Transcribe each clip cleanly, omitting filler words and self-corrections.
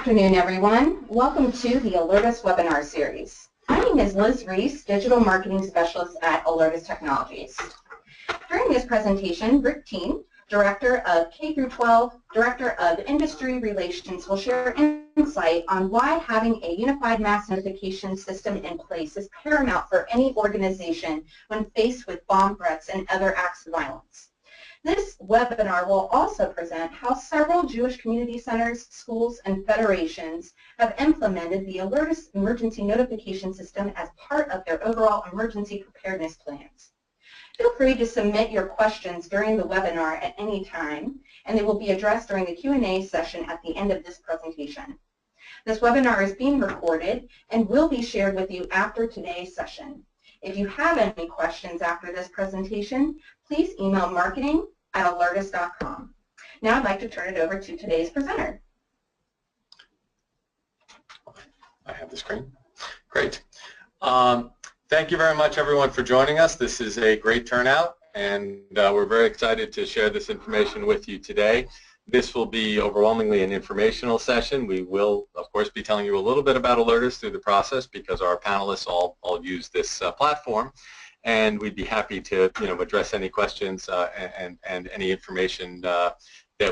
afternoon, everyone. Welcome to the Alertus webinar series. My name is Liz Reese, Digital Marketing Specialist at Alertus Technologies. During this presentation, Rick Teen, Director of K-12, Director of Industry Relations, will share insight on why having a unified mass notification system in place is paramount for any organization when faced with bomb threats and other acts of violence. This webinar will also present how several Jewish community centers, schools, and federations have implemented the Alertus emergency notification system as part of their overall emergency preparedness plans. Feel free to submit your questions during the webinar at any time, and they will be addressed during the Q&A session at the end of this presentation. This webinar is being recorded and will be shared with you after today's session. If you have any questions after this presentation, please email marketing@alertus.com. Now I'd like to turn it over to today's presenter. I have the screen. Great. Thank you very much, everyone, for joining us. This is a great turnout, and we're very excited to share this information with you today. This will be overwhelmingly an informational session. We will, of course, be telling you a little bit about Alertus through the process because our panelists all use this platform, and we'd be happy to address any questions and any information that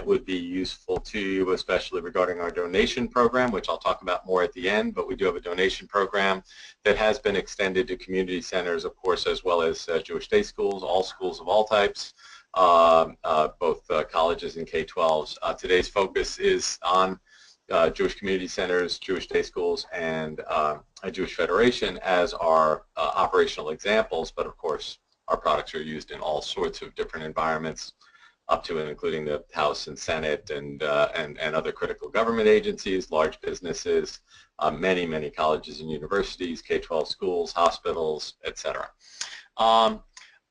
would be useful to you, especially regarding our donation program, which I'll talk about more at the end. But we do have a donation program that has been extended to community centers, of course, as well as Jewish day schools of all types, both colleges and K-12s. Today's focus is on Jewish community centers, Jewish day schools, and a Jewish federation as our operational examples. But of course, our products are used in all sorts of different environments, up to and including the House and Senate and other critical government agencies, large businesses, many colleges and universities, K-12 schools, hospitals, etc.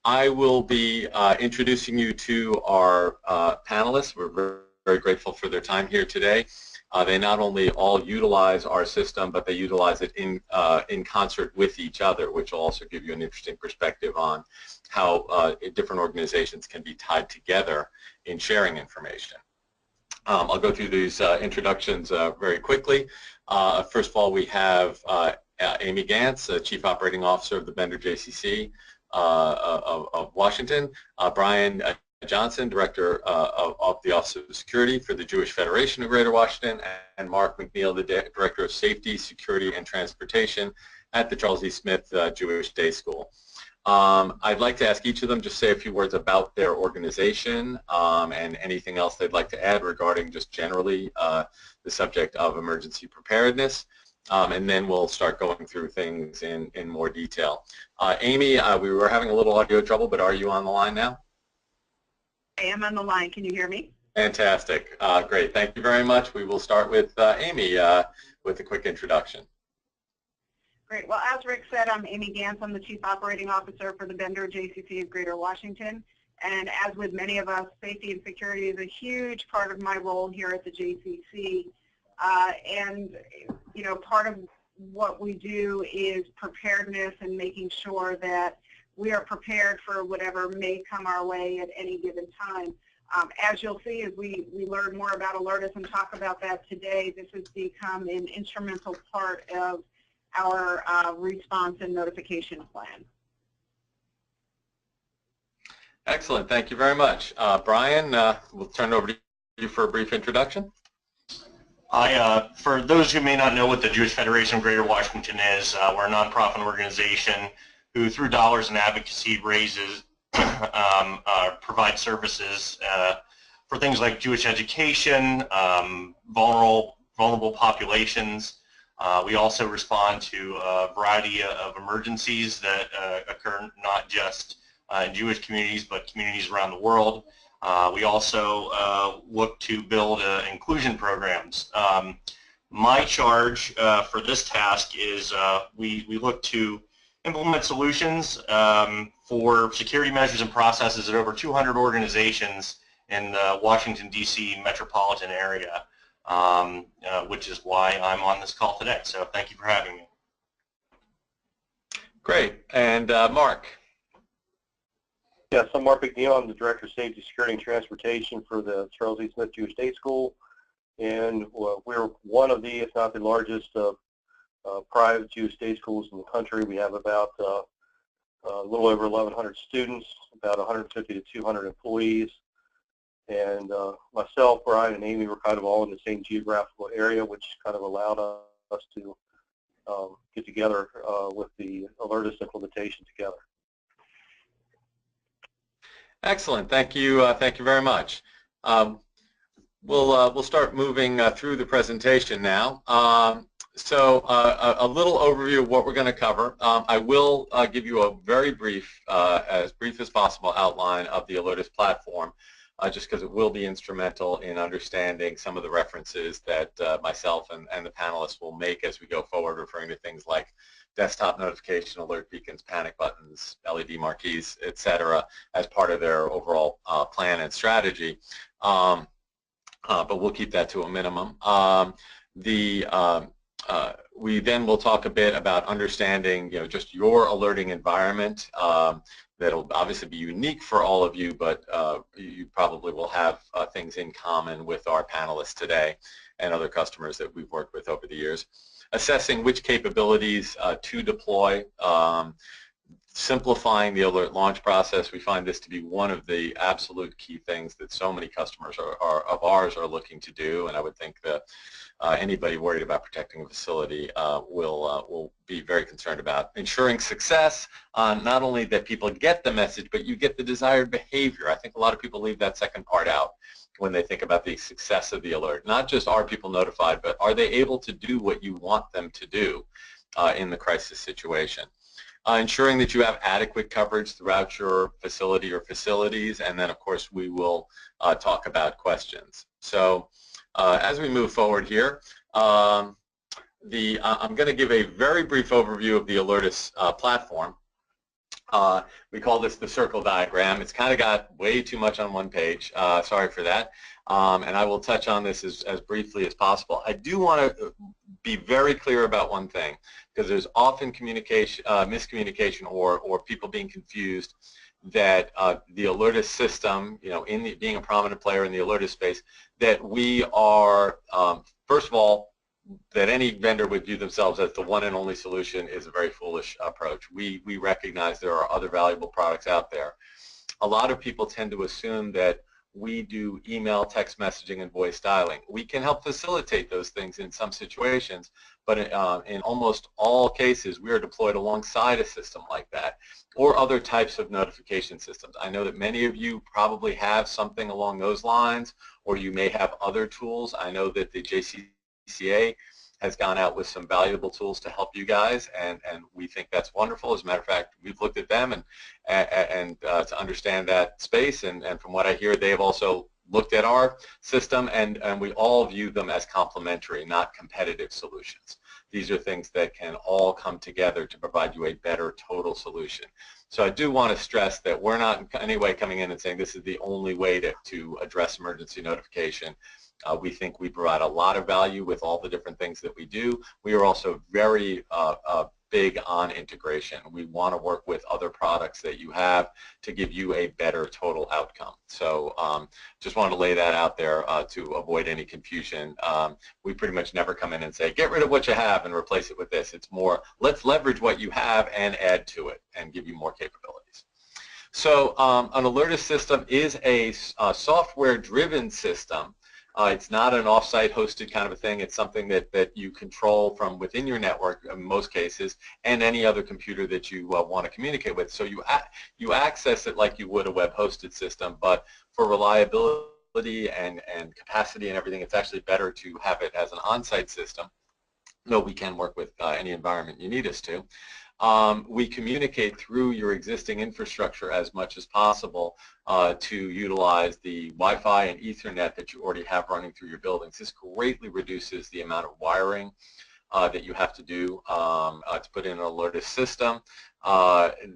I will be introducing you to our panelists. We're very grateful for their time here today. They not only all utilize our system, but they utilize it in concert with each other, which will also give you an interesting perspective on how different organizations can be tied together in sharing information. I'll go through these introductions very quickly. First of all, we have Amy Gantz, Chief Operating Officer of the Bender JCC of Washington, Brian Johnson, Director of the Office of Security for the Jewish Federation of Greater Washington, and Mark McNeil, the Director of Safety, Security, and Transportation at the Charles E. Smith Jewish Day School. I'd like to ask each of them just say a few words about their organization and anything else they'd like to add regarding just generally the subject of emergency preparedness. And then we'll start going through things in more detail. Amy, we were having a little audio trouble, but are you on the line now? I am on the line. Can you hear me? Fantastic. Great. Thank you very much. We will start with Amy with a quick introduction. Great. Well, as Rick said, I'm Amy Gantz. I'm the Chief Operating Officer for the Bender JCC of Greater Washington. And as with many of us, safety and security is a huge part of my role here at the JCC. And, part of what we do is preparedness and making sure that we are prepared for whatever may come our way at any given time. As you'll see, as we learn more about Alertus and talk about that today, this has become an instrumental part of our response and notification plan. Excellent. Thank you very much. Brian, we'll turn it over to you for a brief introduction. For those who may not know what the Jewish Federation of Greater Washington is, we're a nonprofit organization who, through dollars and advocacy, raises, provides services for things like Jewish education, vulnerable populations. We also respond to a variety of emergencies that occur not just in Jewish communities, but communities around the world. We also look to build inclusion programs. My charge for this task is we look to implement solutions for security measures and processes at over 200 organizations in the Washington, D.C. metropolitan area, which is why I'm on this call today. So thank you for having me. Great. And Mark. Yes, I'm Mark McNeil. I'm the Director of Safety, Security, and Transportation for the Charles E. Smith Jewish Day School. and we're one of the, if not the largest, private Jewish day schools in the country. We have about a little over 1,100 students, about 150 to 200 employees, and myself, Brian, and Amy were kind of all in the same geographical area, which kind of allowed us to get together with the Alertus implementation together. Excellent. Thank you. Thank you very much. We'll start moving through the presentation now. So a little overview of what we're going to cover. I will give you a very brief, as possible outline of the Alertus platform, just because it will be instrumental in understanding some of the references that myself and the panelists will make as we go forward, referring to things like desktop notification, alert beacons, panic buttons, LED marquees, etc., as part of their overall plan and strategy. But we'll keep that to a minimum. We then will talk a bit about understanding, just your alerting environment. That'll obviously be unique for all of you, but you probably will have things in common with our panelists today and other customers that we've worked with over the years. Assessing which capabilities to deploy, simplifying the alert launch process. We find this to be one of the absolute key things that so many customers of ours are looking to do, and I would think that anybody worried about protecting a facility will be very concerned about ensuring success, not only that people get the message, but you get the desired behavior. I think a lot of people leave that second part out when they think about the success of the alert. Not just are people notified, but are they able to do what you want them to do in the crisis situation. Ensuring that you have adequate coverage throughout your facility or facilities, and then of course we will talk about questions. So as we move forward here, I'm going to give a very brief overview of the Alertus platform. We call this the circle diagram. It's kind of got way too much on one page. Sorry for that. And I will touch on this as briefly as possible. I do want to be very clear about one thing, because there's often communication, miscommunication, or people being confused that the Alertus system, being a prominent player in the Alertus space, that we are, first of all, that any vendor would view themselves as the one and only solution is a very foolish approach. We recognize there are other valuable products out there. A lot of people tend to assume that we do email, text messaging, and voice dialing. We can help facilitate those things in some situations, but in almost all cases, we are deployed alongside a system like that, or other types of notification systems. I know that many of you probably have something along those lines, or you may have other tools. I know that the JCCA has gone out with some valuable tools to help you guys, and we think that's wonderful. As a matter of fact, we've looked at them and to understand that space, and from what I hear, they have also looked at our system, and we all view them as complementary, not competitive solutions. These are things that can all come together to provide you a better total solution. So I do want to stress that we're not in any way coming in and saying this is the only way to address emergency notification. We think we provide a lot of value with all the different things that we do. We are also very big on integration. We want to work with other products that you have to give you a better total outcome. So just wanted to lay that out there to avoid any confusion. We pretty much never come in and say, get rid of what you have and replace it with this. It's more, let's leverage what you have and add to it and give you more capabilities. So an Alertus system is a software-driven system. It's not an off-site hosted kind of a thing. It's something that you control from within your network in most cases, and any other computer that you want to communicate with. So you access it like you would a web-hosted system, but for reliability and capacity and everything, it's actually better to have it as an on-site system, though we can work with any environment you need us to. We communicate through your existing infrastructure as much as possible to utilize the Wi-Fi and Ethernet that you already have running through your buildings. This greatly reduces the amount of wiring that you have to do to put in an Alertus system.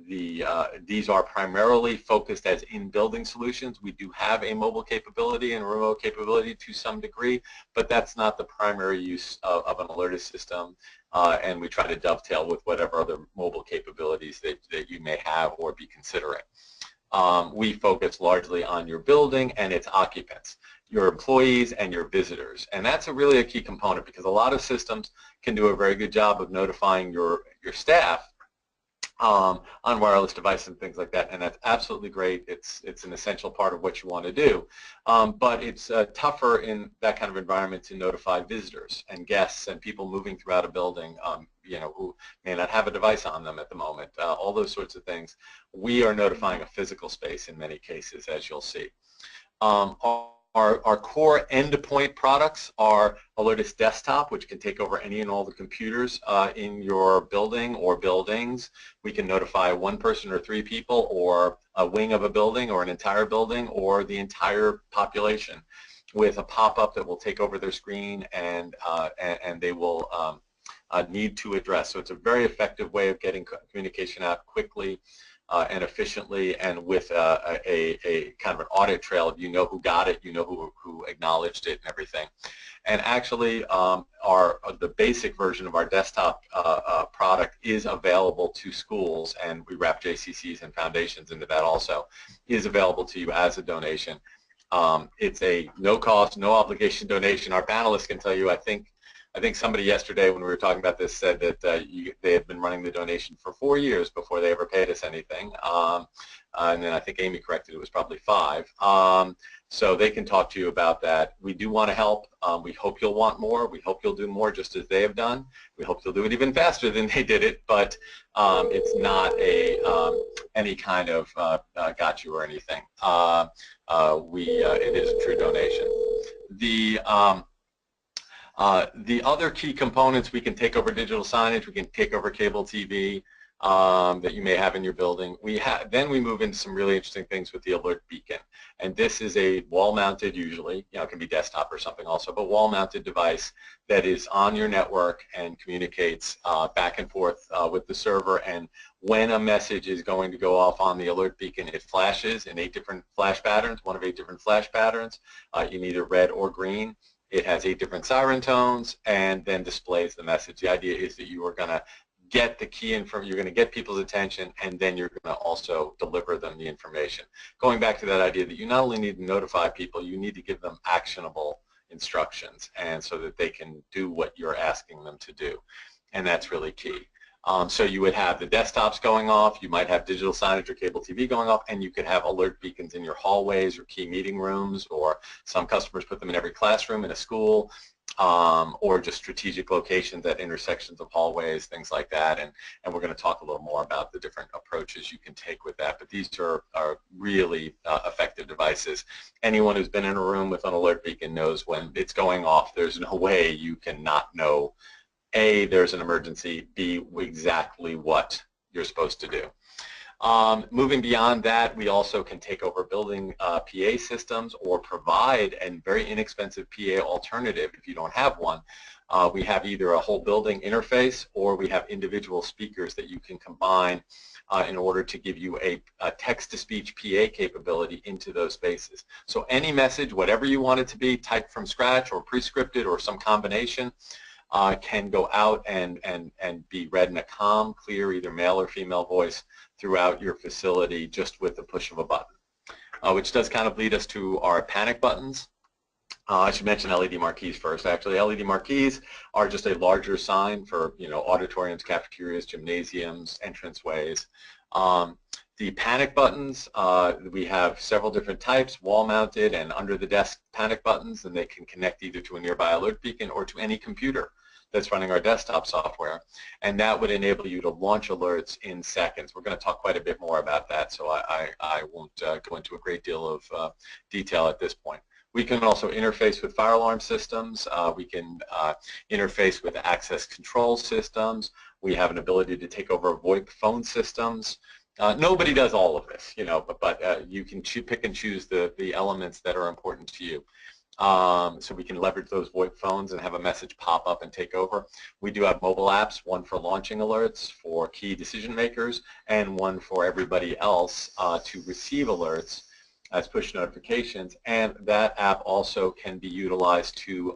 These are primarily focused as in-building solutions. We do have a mobile capability and a remote capability to some degree, but that's not the primary use of an Alertus system, and we try to dovetail with whatever other mobile capabilities that you may have or be considering. We focus largely on your building and its occupants. your employees and your visitors. And that's really a key component, because a lot of systems can do a very good job of notifying your staff on wireless devices and things like that, and that's absolutely great. It's an essential part of what you want to do, but it's tougher in that kind of environment to notify visitors and guests and people moving throughout a building, who may not have a device on them at the moment. All those sorts of things. We are notifying a physical space in many cases, as you'll see. Our core endpoint products are Alertus Desktop, which can take over any and all the computers in your building or buildings. We can notify one person or three people, or a wing of a building, or an entire building, or the entire population, with a pop-up that will take over their screen, and they will need to address. So it's a very effective way of getting communication out quickly and efficiently, and with a kind of an audit trail. You know who got it, you know who acknowledged it, and everything. And actually, the basic version of our desktop product is available to schools, and we wrap JCCs and foundations into that also, is available to you as a donation. It's a no-cost, no-obligation donation. Our panelists can tell you, I think somebody yesterday when we were talking about this said that they had been running the donation for 4 years before they ever paid us anything. And then I think Amy corrected it was probably 5. So they can talk to you about that. We do want to help. We hope you'll want more. We hope you'll do more just as they have done. We hope you'll do it even faster than they did it, but it's not any kind of got you or anything. It is a true donation. The other key components, we can take over digital signage, we can take over cable TV that you may have in your building. Then we move into some really interesting things with the alert beacon. And this is a wall-mounted, usually, it can be desktop or something also, but wall-mounted device that is on your network and communicates back and forth with the server. And when a message is going to go off on the alert beacon, it flashes in 8 different flash patterns, one of 8 different flash patterns, in either red or green. It has 8 different siren tones, and then displays the message. The idea is that you are going to get the key information, you're going to get people's attention, and then you're going to also deliver them the information. Going back to that idea that you not only need to notify people, you need to give them actionable instructions, and so that they can do what you're asking them to do. And that's really key. So you would have the desktops going off, you might have digital signage or cable TV going off, and you could have alert beacons in your hallways or key meeting rooms, or some customers put them in every classroom in a school, or just strategic locations at intersections of hallways, things like that. And we're going to talk a little more about the different approaches you can take with that. But these are really effective devices. Anyone who's been in a room with an alert beacon knows when it's going off, there's no way you can not know A, there's an emergency, B, exactly what you're supposed to do. Moving beyond that, we also can take over building PA systems, or provide a very inexpensive PA alternative if you don't have one. We have either a whole building interface, or we have individual speakers that you can combine in order to give you a text-to-speech PA capability into those spaces. So any message, whatever you want it to be, typed from scratch or pre-scripted or some combination, can go out and be read in a calm, clear, either male or female voice throughout your facility, just with the push of a button, which does kind of lead us to our panic buttons. I should mention LED marquees first. Actually, LED marquees are just a larger sign for auditoriums, cafeterias, gymnasiums, entranceways. The panic buttons, we have several different types, wall-mounted and under-the-desk panic buttons, and they can connect either to a nearby alert beacon or to any computer that's running our desktop software, and that would enable you to launch alerts in seconds. We're going to talk quite a bit more about that, so I won't go into a great deal of detail at this point. We can also interface with fire alarm systems. We can interface with access control systems. We have an ability to take over VoIP phone systems. Nobody does all of this, but you can pick and choose the elements that are important to you. So we can leverage those VoIP phones and have a message pop up and take over. We do have mobile apps, one for launching alerts for key decision makers, and one for everybody else to receive alerts as push notifications. And that app also can be utilized to,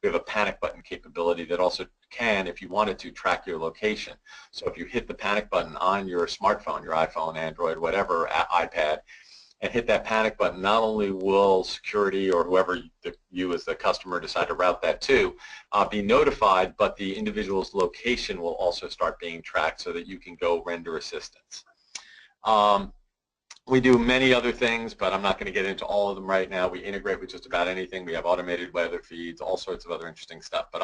we have a panic button capability that also can, if you wanted to, track your location. So if you hit the panic button on your smartphone, your iPhone, Android, whatever, iPad, and hit that panic button, not only will security or whoever you as the customer decide to route that to be notified, but the individual's location will also start being tracked so that you can go render assistance. We do many other things, but I'm not going to get into all of them right now. We integrate with just about anything. We have automated weather feeds, all sorts of other interesting stuff. But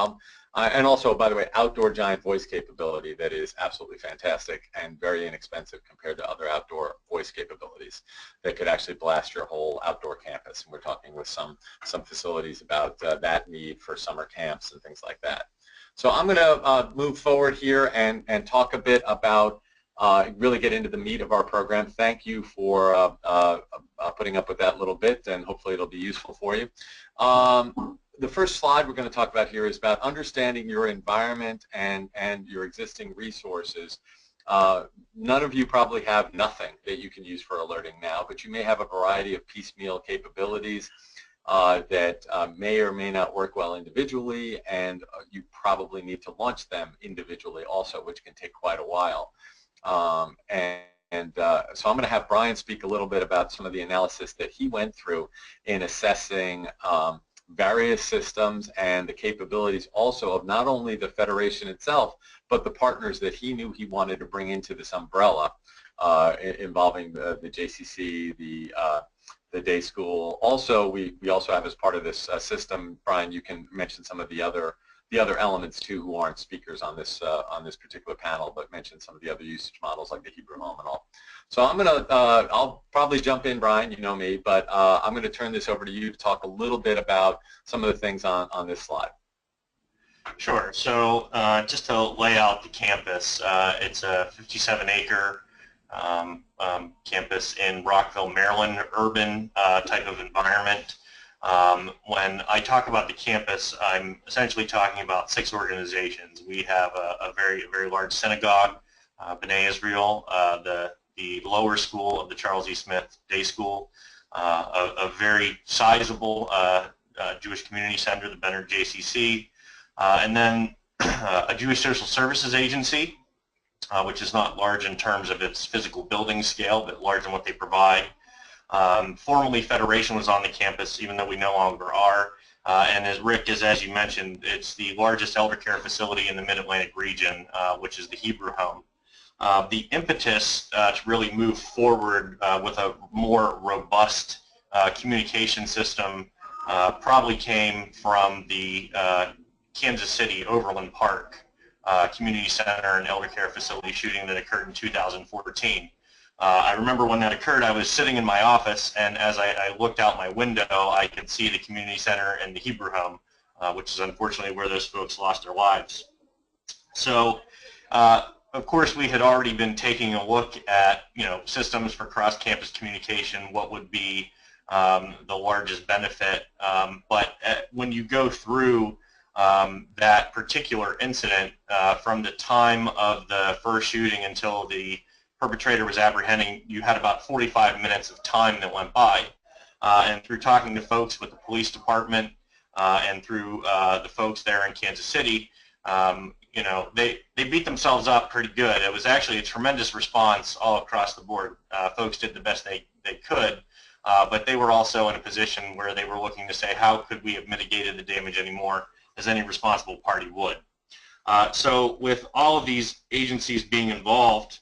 and also, by the way, outdoor giant voice capability that is absolutely fantastic and very inexpensive compared to other outdoor voice capabilities that could actually blast your whole outdoor campus. And we're talking with some facilities about that need for summer camps and things like that. So I'm going to move forward here and talk a bit about really get into the meat of our program. Thank you for putting up with that little bit, and hopefully it'll be useful for you. The first slide we're going to talk about here is about understanding your environment and your existing resources. None of you probably have nothing that you can use for alerting now, but you may have a variety of piecemeal capabilities that may or may not work well individually, and you probably need to launch them individually also, which can take quite a while. So I'm going to have Brian speak a little bit about some of the analysis that he went through in assessing various systems and the capabilities also of not only the Federation itself, but the partners that he knew he wanted to bring into this umbrella involving the JCC, the day school. Also, we also have as part of this system, Brian, you can mention some of the other elements too who aren't speakers on this particular panel, but mention some of the other usage models like the Hebrew Home and all. So I'll probably jump in, Brian, you know me, but I'm going to turn this over to you to talk a little bit about some of the things on this slide. Sure. So just to lay out the campus, it's a 57-acre campus in Rockville, Maryland, urban type of environment. When I talk about the campus, I'm essentially talking about 6 organizations. We have a very large synagogue, B'nai Israel, the lower school of the Charles E. Smith Day School, a very sizable Jewish community center, the Benner JCC, and then a Jewish Social Services Agency, which is not large in terms of its physical building scale, but large in what they provide. Formerly Federation was on the campus, even though we no longer are. And as Rick, as you mentioned, it's the largest elder care facility in the Mid-Atlantic region, which is the Hebrew Home. The impetus to really move forward with a more robust communication system probably came from the Kansas City Overland Park Community Center and Elder Care Facility shooting that occurred in 2014. I remember when that occurred, I was sitting in my office, and as I looked out my window, I could see the community center and the Hebrew Home, which is unfortunately where those folks lost their lives. So, of course, we had already been taking a look at, systems for cross-campus communication, what would be the largest benefit. But when you go through that particular incident, from the time of the first shooting until the perpetrator was apprehending, you had about 45 minutes of time that went by. And through talking to folks with the police department and through the folks there in Kansas City, they beat themselves up pretty good. It was actually a tremendous response all across the board. Folks did the best they could, but they were also in a position where they were looking to say, how could we have mitigated the damage anymore, as any responsible party would. So with all of these agencies being involved,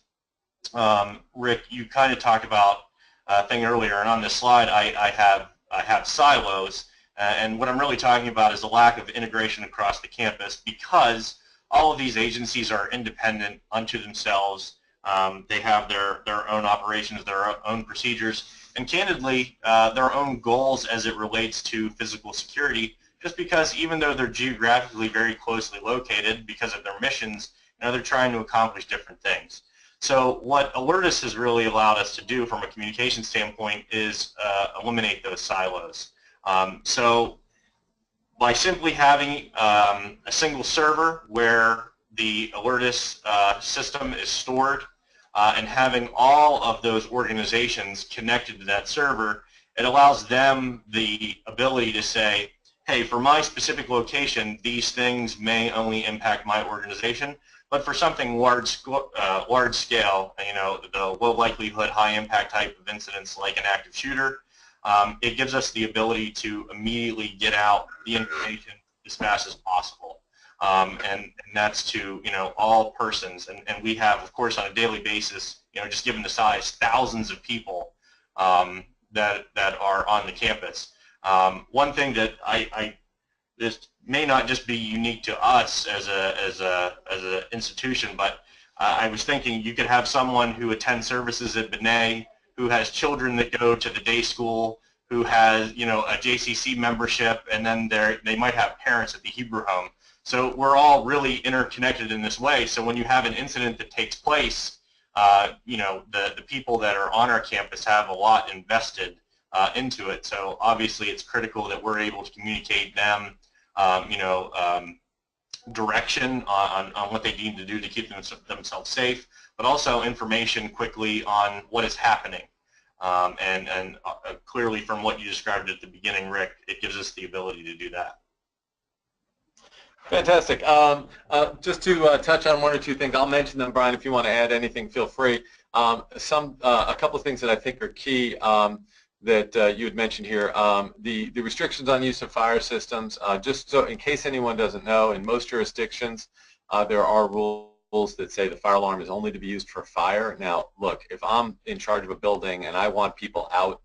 Rick, you kind of talked about a thing earlier, and on this slide I have silos, and what I'm really talking about is a lack of integration across the campus, because all of these agencies are independent unto themselves. They have their own operations, their own procedures, and candidly their own goals as it relates to physical security, just because even though they're geographically very closely located because of their missions, they're trying to accomplish different things. So what Alertus has really allowed us to do from a communication standpoint is eliminate those silos. So by simply having a single server where the Alertus system is stored and having all of those organizations connected to that server, it allows them the ability to say, hey, for my specific location, these things may only impact my organization, but for something large scale, the low likelihood, high impact type of incidents like an active shooter, it gives us the ability to immediately get out the information as fast as possible. And that's to, all persons. And we have, of course, on a daily basis, just given the size, thousands of people that are on the campus. One thing that this may not just be unique to us as an institution, but I was thinking you could have someone who attends services at Benet, who has children that go to the day school, who has a JCC membership, and then they might have parents at the Hebrew home. So we're all really interconnected in this way. So when you have an incident that takes place, the people that are on our campus have a lot invested into it. So obviously it's critical that we're able to communicate them direction on what they need to do to keep themselves safe, but also information quickly on what is happening. And clearly from what you described at the beginning, Rick, it gives us the ability to do that. Fantastic. Just to touch on one or two things, I'll mention them, Brian. If you want to add anything, feel free. A couple of things that I think are key that you had mentioned here. The restrictions on use of fire systems, just so in case anyone doesn't know, in most jurisdictions there are rules that say the fire alarm is only to be used for fire. Now, look, if I'm in charge of a building and I want people out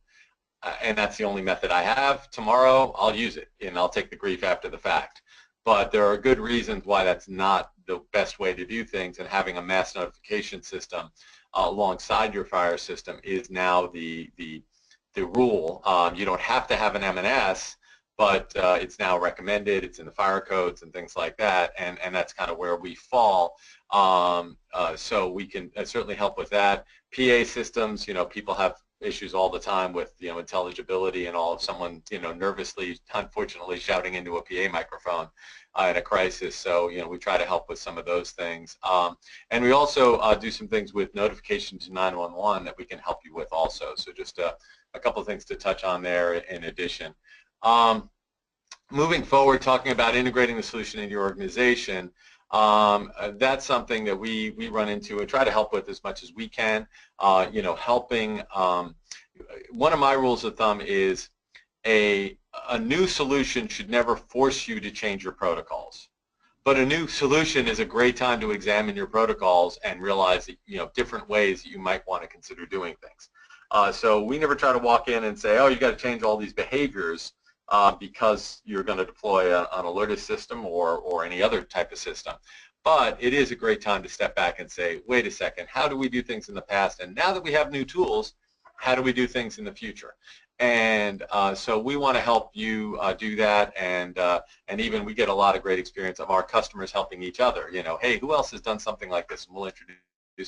and that's the only method I have, tomorrow I'll use it and I'll take the grief after the fact. But there are good reasons why that's not the best way to do things, and having a mass notification system alongside your fire system is now the rule. You don't have to have an M&S, but it's now recommended. It's in the fire codes and things like that, and that's kind of where we fall. So we can certainly help with that. PA systems, people have issues all the time with intelligibility and all of someone nervously, unfortunately, shouting into a PA microphone in a crisis. So we try to help with some of those things, and we also do some things with notification to 911 that we can help you with also. So just a couple of things to touch on there in addition. Moving forward, talking about integrating the solution into your organization, that's something that we run into and try to help with as much as we can. Helping. One of my rules of thumb is a new solution should never force you to change your protocols. But a new solution is a great time to examine your protocols and realize that, different ways that you might want to consider doing things. So we never try to walk in and say, oh, you got to change all these behaviors because you're going to deploy an Alertus system or any other type of system. But it is a great time to step back and say, wait a second, how do we do things in the past? And now that we have new tools, how do we do things in the future? And so we want to help you do that, and even we get a lot of great experience of our customers helping each other. Hey, who else has done something like this? And we'll introduce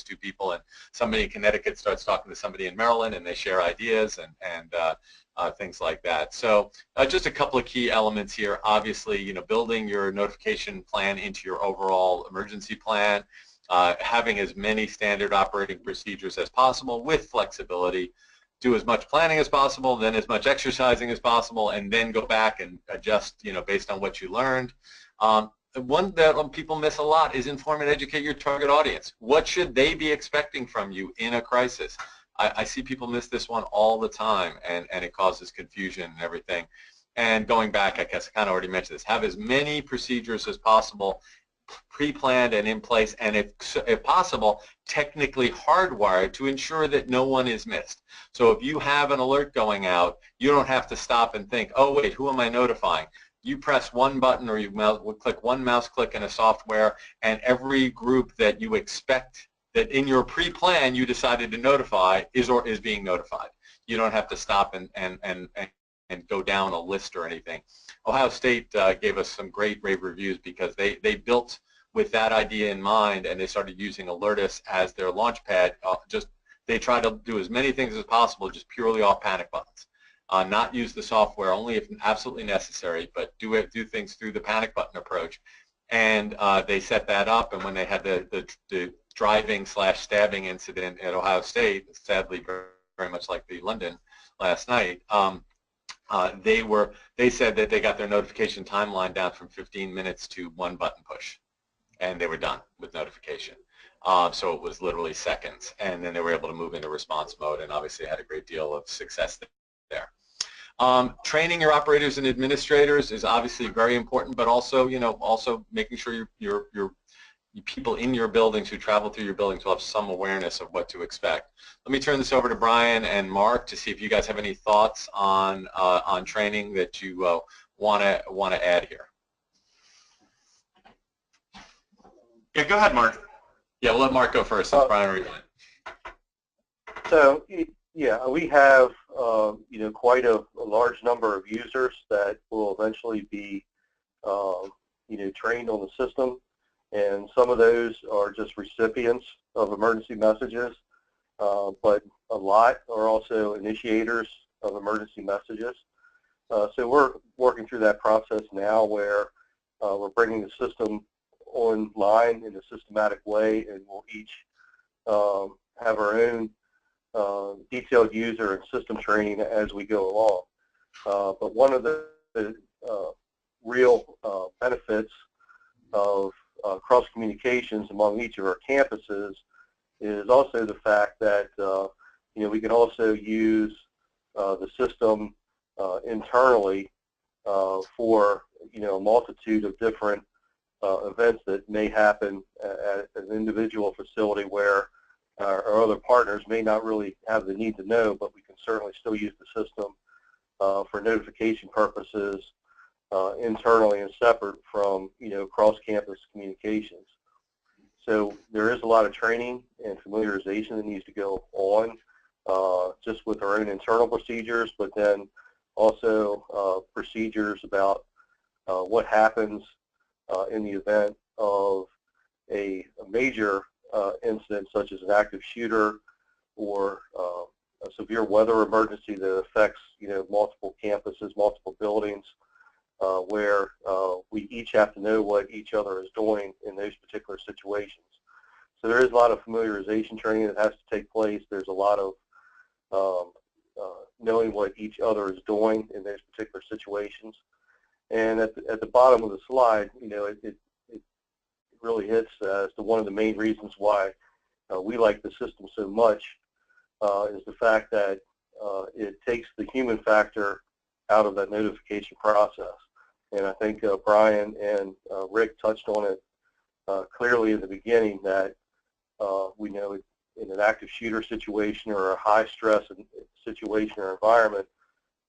two people, and somebody in Connecticut starts talking to somebody in Maryland, and they share ideas and things like that. So just a couple of key elements here. Obviously, building your notification plan into your overall emergency plan, having as many standard operating procedures as possible with flexibility. Do as much planning as possible, then as much exercising as possible, and then go back and adjust, based on what you learned. One that people miss a lot is inform and educate your target audience. What should they be expecting from you in a crisis? I see people miss this one all the time, and it causes confusion and everything. And going back, I guess I kind of already mentioned this, have as many procedures as possible pre-planned and in place, and if possible, technically hardwired to ensure that no one is missed. So if you have an alert going out, you don't have to stop and think, oh wait, who am I notifying? You press one button or you click one mouse click in a software, and every group that you expect that in your pre-plan you decided to notify is being notified. You don't have to stop and go down a list or anything. Ohio State gave us some great rave reviews because they built with that idea in mind, and they started using Alertus as their launch pad. They try to do as many things as possible just purely off panic buttons. Not use the software only if absolutely necessary, but do things through the panic button approach. And they set that up, and when they had the driving/stabbing incident at Ohio State, sadly very much like the London last night, they said that they got their notification timeline down from 15 minutes to one button push, and they were done with notification. So it was literally seconds, and then they were able to move into response mode, and obviously had a great deal of success there. Training your operators and administrators is obviously very important, but also, also making sure your people in your buildings who travel through your buildings will have some awareness of what to expect. Let me turn this over to Brian and Mark to see if you guys have any thoughts on training that you want to add here. Yeah, go ahead, Mark. Yeah, we'll let Mark go first since Brian already went. So, yeah, we have quite a large number of users that will eventually be trained on the system, and some of those are just recipients of emergency messages, but a lot are also initiators of emergency messages. So we're working through that process now where we're bringing the system online in a systematic way, and we'll each have our own detailed user and system training as we go along. But one of the real benefits of cross communications among each of our campuses is also the fact that we can also use the system internally for a multitude of different events that may happen at an individual facility where our other partners may not really have the need to know, but we can certainly still use the system for notification purposes internally and separate from cross-campus communications. So there is a lot of training and familiarization that needs to go on just with our own internal procedures, but then also procedures about what happens in the event of a major incident such as an active shooter or a severe weather emergency that affects multiple campuses, multiple buildings, where we each have to know what each other is doing in those particular situations. So there is a lot of familiarization training that has to take place. There's a lot of knowing what each other is doing in those particular situations. And at the bottom of the slide, it really hits as to one of the main reasons why we like the system so much is the fact that it takes the human factor out of that notification process. And I think Brian and Rick touched on it clearly in the beginning that we know in an active shooter situation or a high stress situation or environment,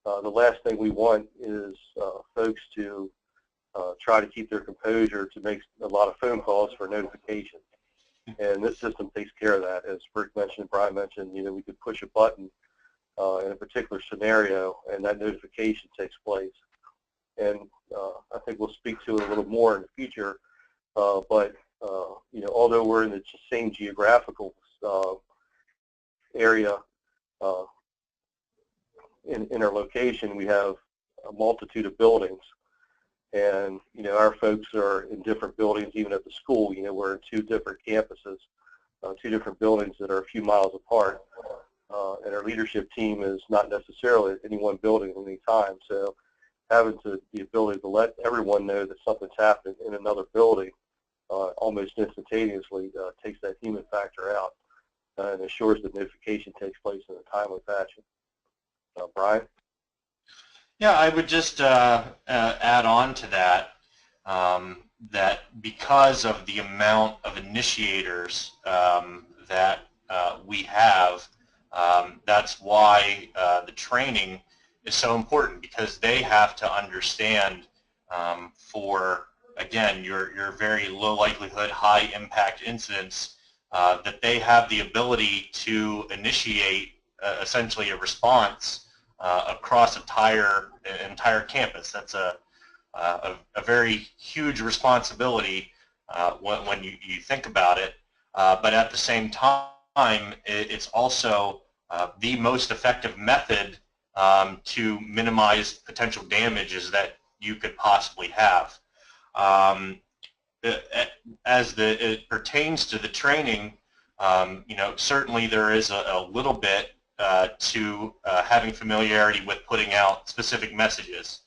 the last thing we want is folks to try to keep their composure to make a lot of phone calls for notification. And this system takes care of that. As Rick mentioned, Brian mentioned, we could push a button in a particular scenario and that notification takes place. And I think we'll speak to it a little more in the future, but although we're in the same geographical area in our location, we have a multitude of buildings. And, our folks are in different buildings, even at the school. We're in two different campuses, two different buildings that are a few miles apart. And our leadership team is not necessarily at any one building at any time. So having the ability to let everyone know that something's happening in another building almost instantaneously takes that human factor out and assures that notification takes place in a timely fashion. Brian? Yeah, I would just add on to that, that because of the amount of initiators that we have, that's why the training is so important, because they have to understand for, again, your very low likelihood, high impact incidents, that they have the ability to initiate essentially a response across entire campus. That's a very huge responsibility when you think about it. But at the same time, it's also the most effective method to minimize potential damages that you could possibly have. As it pertains to the training, certainly there is a little bit to having familiarity with putting out specific messages.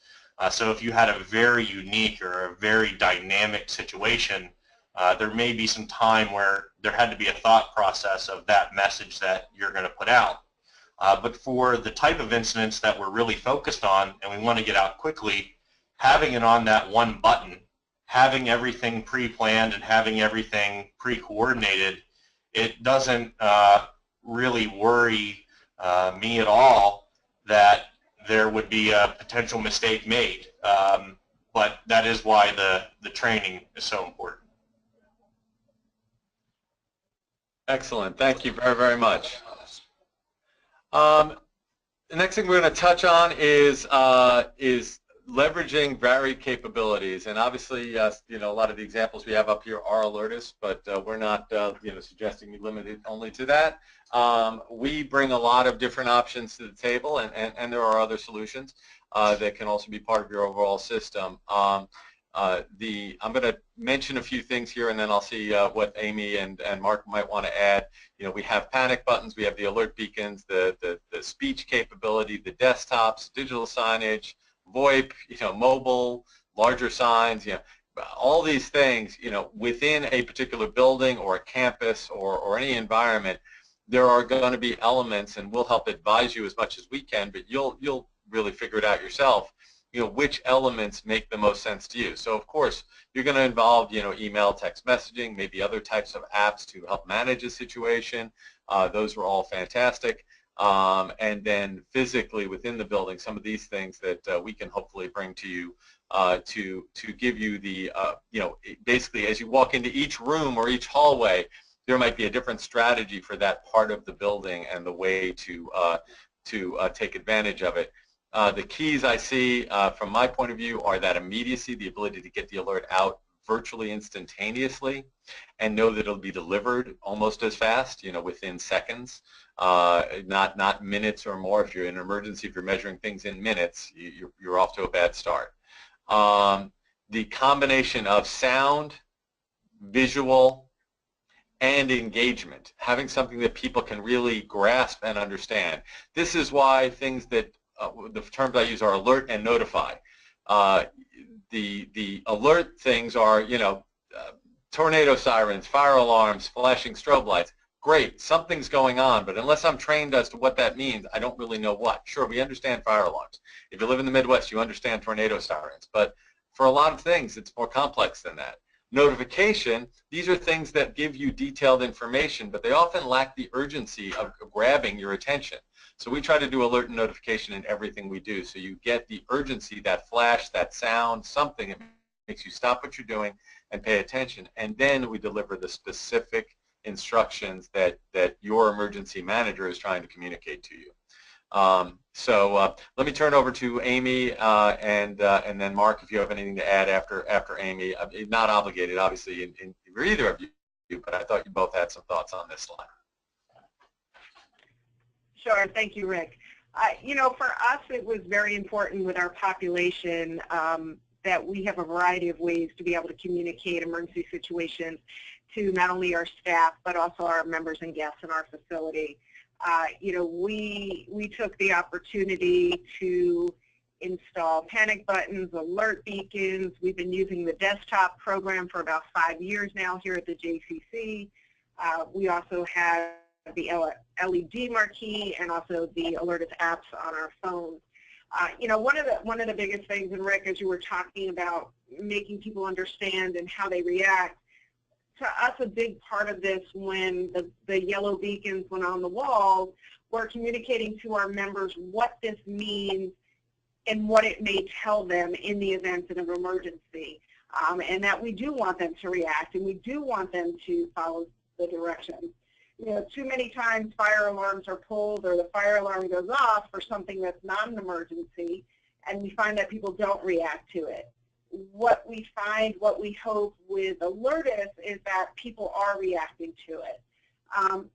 So if you had a very unique or a very dynamic situation, there may be some time where there had to be a thought process of that message that you're going to put out. But for the type of incidents that we're really focused on and we want to get out quickly, having it on that one button, having everything pre-planned and having everything pre-coordinated, it doesn't really worry me at all that there would be a potential mistake made. But that is why the training is so important. Excellent. Thank you very, very much. The next thing we're going to touch on is leveraging varied capabilities, and obviously, you know, a lot of the examples we have up here are Alertus, but we're not, you know, suggesting you limit it only to that. We bring a lot of different options to the table, and there are other solutions that can also be part of your overall system. I'm going to mention a few things here, and then I'll see what Amy and Mark might want to add. You know, we have panic buttons, we have the alert beacons, the speech capability, the desktops, digital signage, VoIP, you know, mobile, larger signs, you know, all these things, you know, within a particular building or a campus or any environment, there are going to be elements, and we'll help advise you as much as we can, but you'll really figure it out yourself, you know, which elements make the most sense to you. So of course, you're going to involve, you know, email, text messaging, maybe other types of apps to help manage a situation. Those were all fantastic. And then physically within the building, some of these things that we can hopefully bring to you to give you the, you know, basically as you walk into each room or each hallway, there might be a different strategy for that part of the building and the way to take advantage of it. The keys I see from my point of view are that immediacy, the ability to get the alert out virtually instantaneously and know that it'll be delivered almost as fast, you know, within seconds, not minutes or more. If you're in an emergency, if you're measuring things in minutes, you're off to a bad start. The combination of sound, visual, and engagement, having something that people can really grasp and understand. This is why things that the terms I use are alert and notify. The alert things are, you know, tornado sirens, fire alarms, flashing strobe lights. Great, something's going on, but unless I'm trained as to what that means, I don't really know what. Sure, we understand fire alarms. If you live in the Midwest, you understand tornado sirens, but for a lot of things, it's more complex than that. Notification, these are things that give you detailed information, but they often lack the urgency of grabbing your attention. So we try to do alert and notification in everything we do, so you get the urgency, that flash, that sound, something that makes you stop what you're doing and pay attention, and then we deliver the specific instructions that your emergency manager is trying to communicate to you. Let me turn over to Amy and then Mark, if you have anything to add after Amy. Not obligated, obviously, for either of you, but I thought you both had some thoughts on this slide. Sure. Thank you, Rick. You know, for us, it was very important with our population that we have a variety of ways to be able to communicate emergency situations to not only our staff, but also our members and guests in our facility. You know, we took the opportunity to install panic buttons, alert beacons. We've been using the desktop program for about 5 years now here at the JCC. We also have the LED marquee and also the Alertus apps on our phones. You know, one of the biggest things, and Rick, as you were talking about making people understand and how they react, to us a big part of this when the yellow beacons went on the walls, we're communicating to our members what this means and what it may tell them in the event of an emergency, and that we do want them to react and we do want them to follow the directions. You know, too many times fire alarms are pulled or the fire alarm goes off for something that's not an emergency, and we find that people don't react to it. What we find, what we hope with Alertus is that people are reacting to it.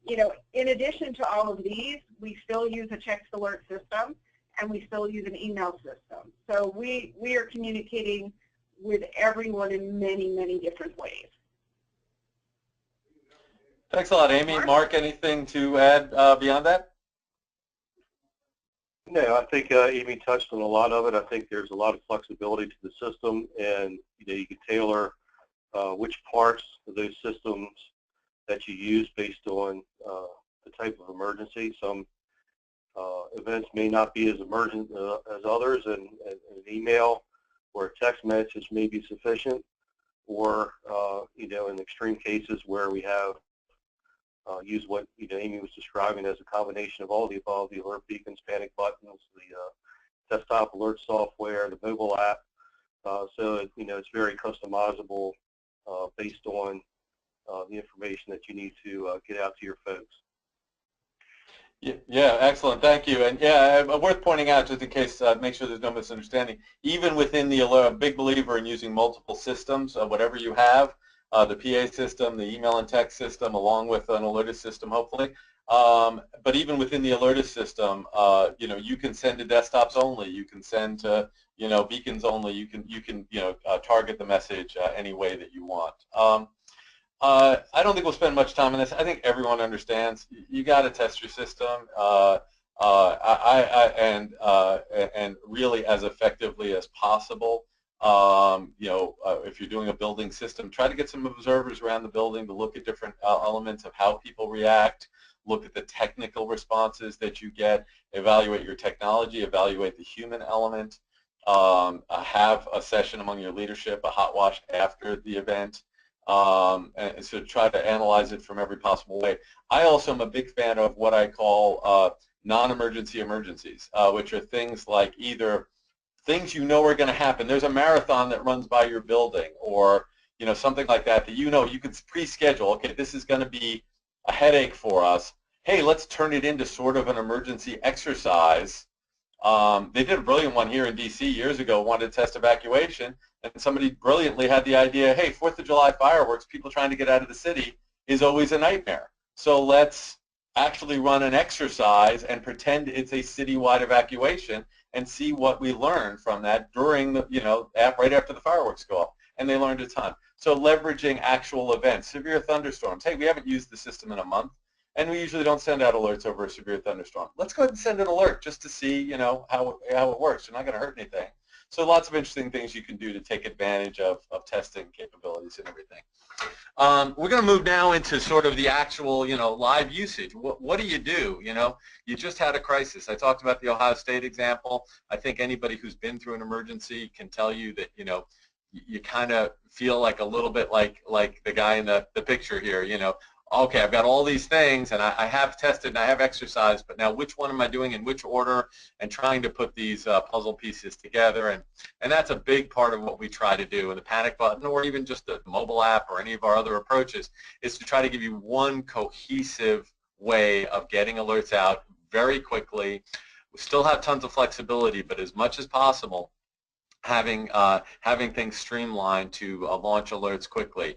You know, in addition to all of these, we still use a text alert system and we still use an email system. So we are communicating with everyone in many, many different ways. Thanks a lot, Amy. Mark, anything to add beyond that? No, I think Amy touched on a lot of it. I think there's a lot of flexibility to the system, and you can tailor which parts of those systems that you use based on the type of emergency. Some events may not be as emergent as others, and an email or a text message may be sufficient, or in extreme cases where we have use what Amy was describing as a combination of all the above: the alert beacons, panic buttons, the desktop alert software, the mobile app. So it's very customizable based on the information that you need to get out to your folks. Yeah, excellent. Thank you. And yeah, worth pointing out, just in case, make sure there's no misunderstanding, even within the alert, big believer in using multiple systems, whatever you have, the PA system, the email and text system, along with an Alertus system, hopefully. But even within the Alertus system, you can send to desktops only. You can send to, beacons only. You can target the message any way that you want. I don't think we'll spend much time on this. I think everyone understands you got to test your system and really as effectively as possible. If you're doing a building system, try to get some observers around the building to look at different elements of how people react, look at the technical responses that you get, evaluate your technology, evaluate the human element, have a session among your leadership, a hot wash after the event. And so try to analyze it from every possible way. I also am a big fan of what I call non-emergency emergencies, which are things like either things are going to happen. There's a marathon that runs by your building, or something like that you can pre-schedule. Okay, this is going to be a headache for us. Hey, let's turn it into sort of an emergency exercise. They did a brilliant one here in D.C. years ago, wanted to test evacuation, and somebody brilliantly had the idea, hey, 4th of July fireworks, people trying to get out of the city is always a nightmare. So let's actually run an exercise and pretend it's a citywide evacuation and see what we learn from that during the, right after the fireworks go off. And they learned a ton. So leveraging actual events, severe thunderstorms. Hey, we haven't used the system in a month, and we usually don't send out alerts over a severe thunderstorm. Let's go ahead and send an alert just to see, how it works. You're not going to hurt anything. So lots of interesting things you can do to take advantage of testing capabilities and everything. We're going to move now into sort of the actual, live usage. What do? You just had a crisis. I talked about the Ohio State example. I think anybody who's been through an emergency can tell you that, you kind of feel like a little bit like the guy in the picture here, okay, I've got all these things, and I have tested and I have exercised, but now which one am I doing in which order, and trying to put these puzzle pieces together, and that's a big part of what we try to do in the panic button, or even just the mobile app or any of our other approaches, is to try to give you one cohesive way of getting alerts out very quickly. We still have tons of flexibility, but as much as possible, having things streamlined to launch alerts quickly.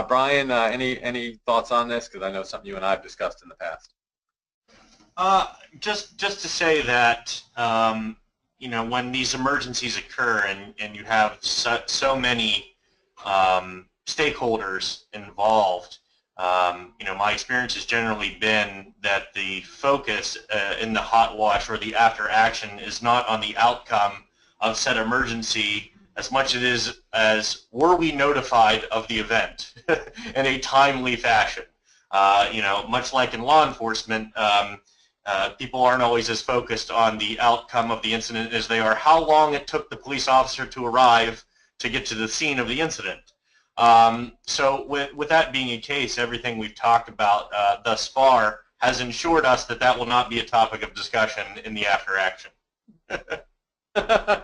Brian, any thoughts on this? Because I know something you and I have discussed in the past. Just to say that when these emergencies occur and you have so many stakeholders involved, my experience has generally been that the focus in the hot wash or the after action is not on the outcome of said emergency as much as it is as were we notified of the event in a timely fashion. Much like in law enforcement, people aren't always as focused on the outcome of the incident as they are how long it took the police officer to arrive to get to the scene of the incident. So with that being the case, everything we've talked about thus far has ensured us that will not be a topic of discussion in the after action.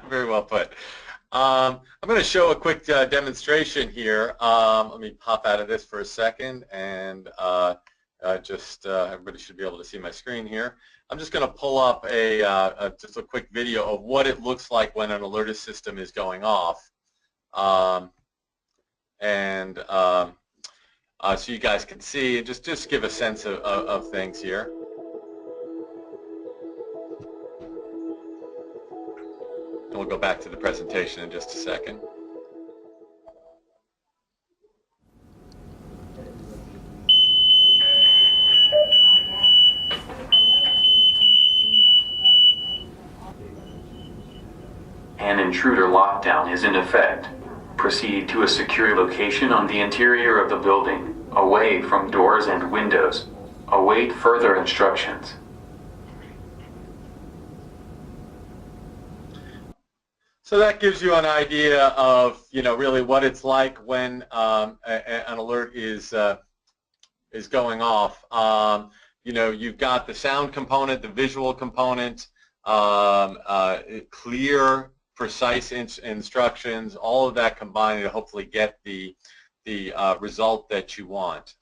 Very well put. I'm going to show a quick demonstration here. Let me pop out of this for a second, and everybody should be able to see my screen here. I'm just going to pull up just a quick video of what it looks like when an Alertus system is going off, so you guys can see, just give a sense of things here. And we'll go back to the presentation in just a second. intruder lockdown is in effect. Proceed to a secure location on the interior of the building, away from doors and windows. Await further instructions. So that gives you an idea of, really what it's like when an alert is going off. You've got the sound component, the visual component, clear, precise instructions, all of that combined to hopefully get the result that you want.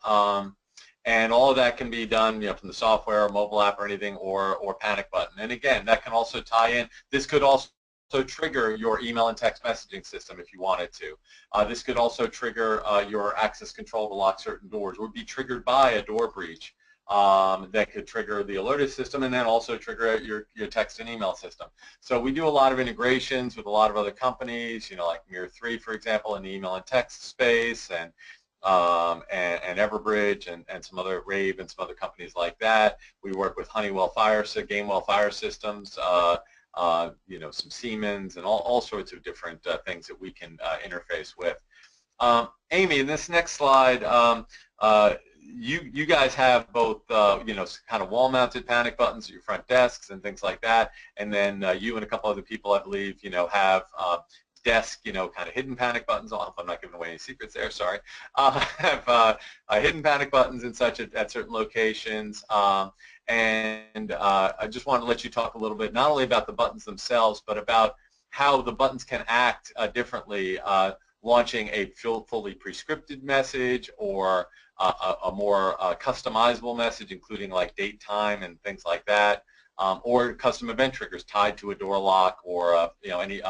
And all of that can be done, from the software or mobile app or anything, or panic button. And again, that can also tie in. This could also trigger your email and text messaging system if you wanted to. This could also trigger your access control to lock certain doors, or be triggered by a door breach that could trigger the Alertus system, and then also trigger your text and email system. So we do a lot of integrations with a lot of other companies, like Mir3, for example, in the email and text space, and Everbridge, and some other Rave, and some other companies like that. We work with Honeywell Gamewell Fire Systems, some Siemens, and all sorts of different things that we can interface with. Amy, in this next slide, you guys have both, kind of wall-mounted panic buttons at your front desks and things like that, and then you and a couple other people, I believe, have desk, kind of hidden panic buttons. I hope I'm not giving away any secrets there, sorry. Have hidden panic buttons and such at certain locations. And I just wanted to let you talk a little bit, not only about the buttons themselves, but about how the buttons can act differently, launching a fully prescripted message, or a more customizable message, including like date, time, and things like that, or custom event triggers tied to a door lock, or any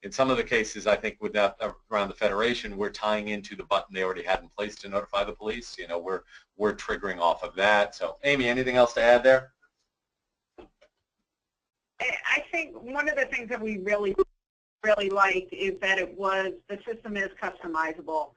in some of the cases, I think with that around the Federation, we're tying into the button they already had in place to notify the police. We're triggering off of that. So, Amy, anything else to add there? I think one of the things that we really liked is that the system is customizable.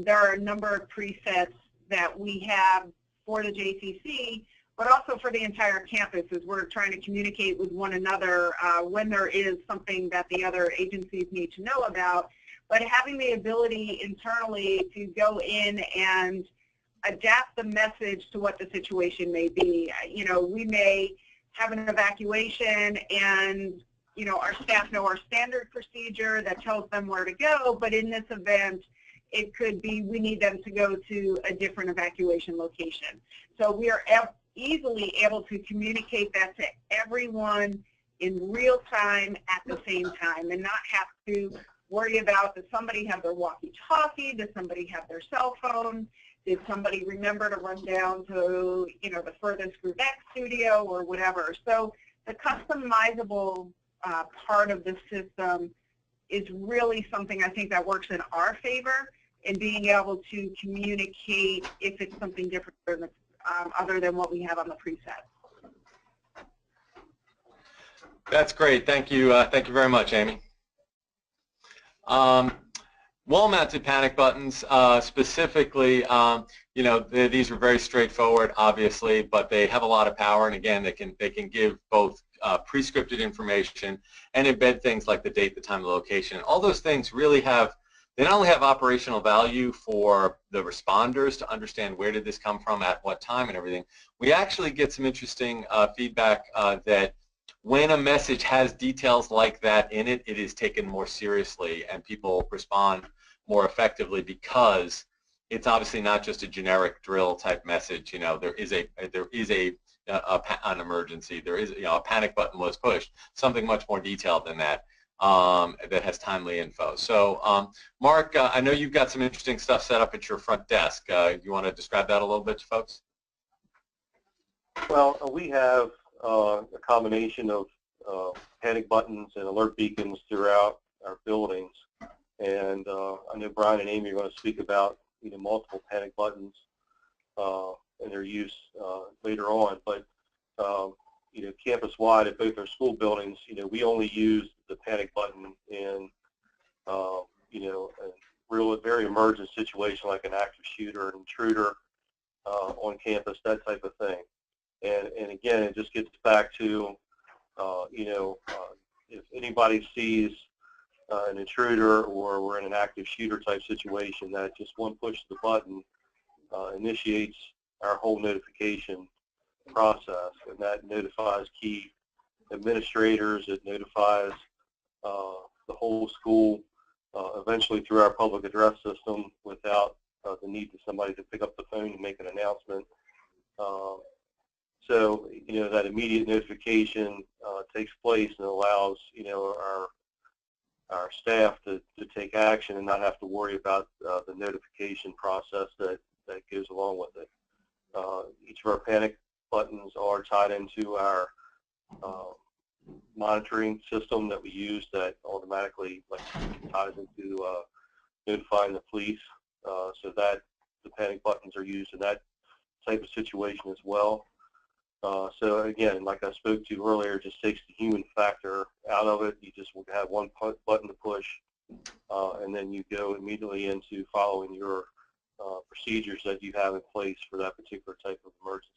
There are a number of presets that we have for the JCC, but also for the entire campus, as we're trying to communicate with one another when there is something that the other agencies need to know about. But having the ability internally to go in and adapt the message to what the situation may be. We may have an evacuation, and our staff know our standard procedure that tells them where to go, but in this event, it could be we need them to go to a different evacuation location. So we are easily able to communicate that to everyone in real time at the same time, and not have to worry about, does somebody have their walkie-talkie, does somebody have their cell phone, did somebody remember to run down to the furthest group X studio or whatever. So the customizable part of the system is really something I think that works in our favor in being able to communicate if it's something different other than what we have on the preset. That's great. Thank you. Thank you very much, Amy. Wall-mounted panic buttons, specifically, these are very straightforward, obviously, but they have a lot of power, and again, they can give both pre-scripted information and embed things like the date, the time, the location. All those things really they not only have operational value for the responders to understand where did this come from, at what time, and everything. We actually get some interesting feedback that when a message has details like that in it, it is taken more seriously, and people respond more effectively, because it's obviously not just a generic drill type message. There is an emergency. There is a panic button was pushed. Something much more detailed than that, that has timely info. So, Mark, I know you've got some interesting stuff set up at your front desk. You want to describe that a little bit to folks? Well, we have a combination of panic buttons and alert beacons throughout our buildings, and I know Brian and Amy are going to speak about multiple panic buttons and their use later on. But campus-wide at both our school buildings, we only use the panic button in a very emergent situation like an active shooter, an intruder on campus, that type of thing. And again, it just gets back to if anybody sees an intruder or we're in an active shooter type situation, that just one push of the button initiates our whole notification process, and that notifies key administrators, it notifies the whole school, eventually through our public address system without the need for somebody to pick up the phone and make an announcement. So, that immediate notification takes place and allows, our staff to take action and not have to worry about the notification process that goes along with it. Each of our panic buttons are tied into our monitoring system that we use that automatically ties into notifying the police, so that the panic buttons are used in that type of situation as well. So again, like I spoke to earlier, it just takes the human factor out of it. You just have one button to push, and then you go immediately into following your procedures that you have in place for that particular type of emergency.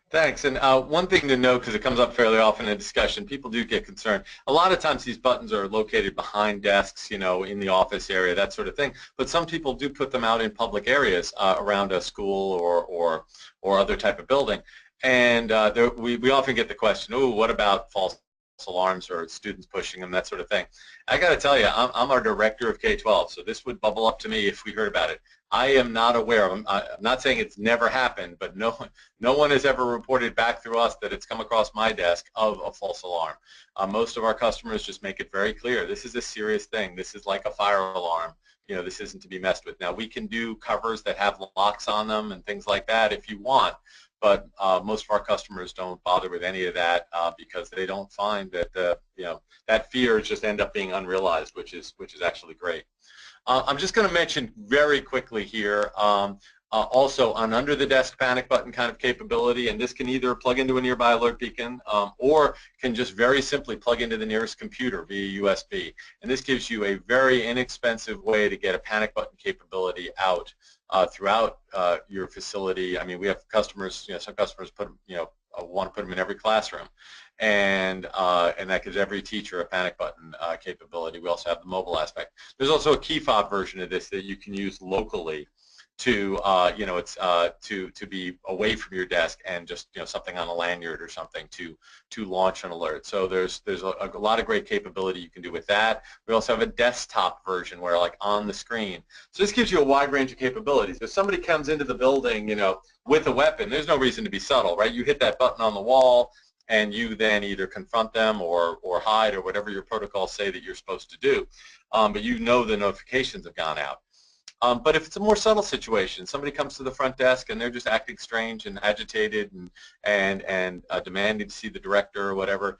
Thanks. And one thing to note, because it comes up fairly often in discussion, people do get concerned. A lot of times these buttons are located behind desks, in the office area, that sort of thing. But some people do put them out in public areas around a school or other type of building. And we often get the question, oh, what about false alarms or students pushing them, that sort of thing. I got to tell you, I'm our director of K-12, so this would bubble up to me if we heard about it. I am not aware of them. I'm not saying it's never happened, but no one has ever reported back through us that it's come across my desk of a false alarm. Most of our customers just make it very clear, this is a serious thing. This is like a fire alarm. This isn't to be messed with. Now, we can do covers that have locks on them and things like that if you want, but most of our customers don't bother with any of that because they don't find that that fears just end up being unrealized, which is actually great. I'm just going to mention very quickly here also an under-the-desk panic button kind of capability, and this can either plug into a nearby alert beacon or can just very simply plug into the nearest computer via USB. And this gives you a very inexpensive way to get a panic button capability out throughout your facility. I mean, we have customers, some customers want to put them in every classroom. And that gives every teacher a panic button capability. We also have the mobile aspect. There's also a key fob version of this that you can use locally to to be away from your desk and just something on a lanyard or something to launch an alert. So there's a lot of great capability you can do with that. We also have a desktop version where on the screen. So this gives you a wide range of capabilities. If somebody comes into the building with a weapon, there's no reason to be subtle, right? You hit that button on the wall, and you then either confront them or hide or whatever your protocols say that you're supposed to do. But the notifications have gone out. But if it's a more subtle situation, somebody comes to the front desk and they're just acting strange and agitated and demanding to see the director or whatever,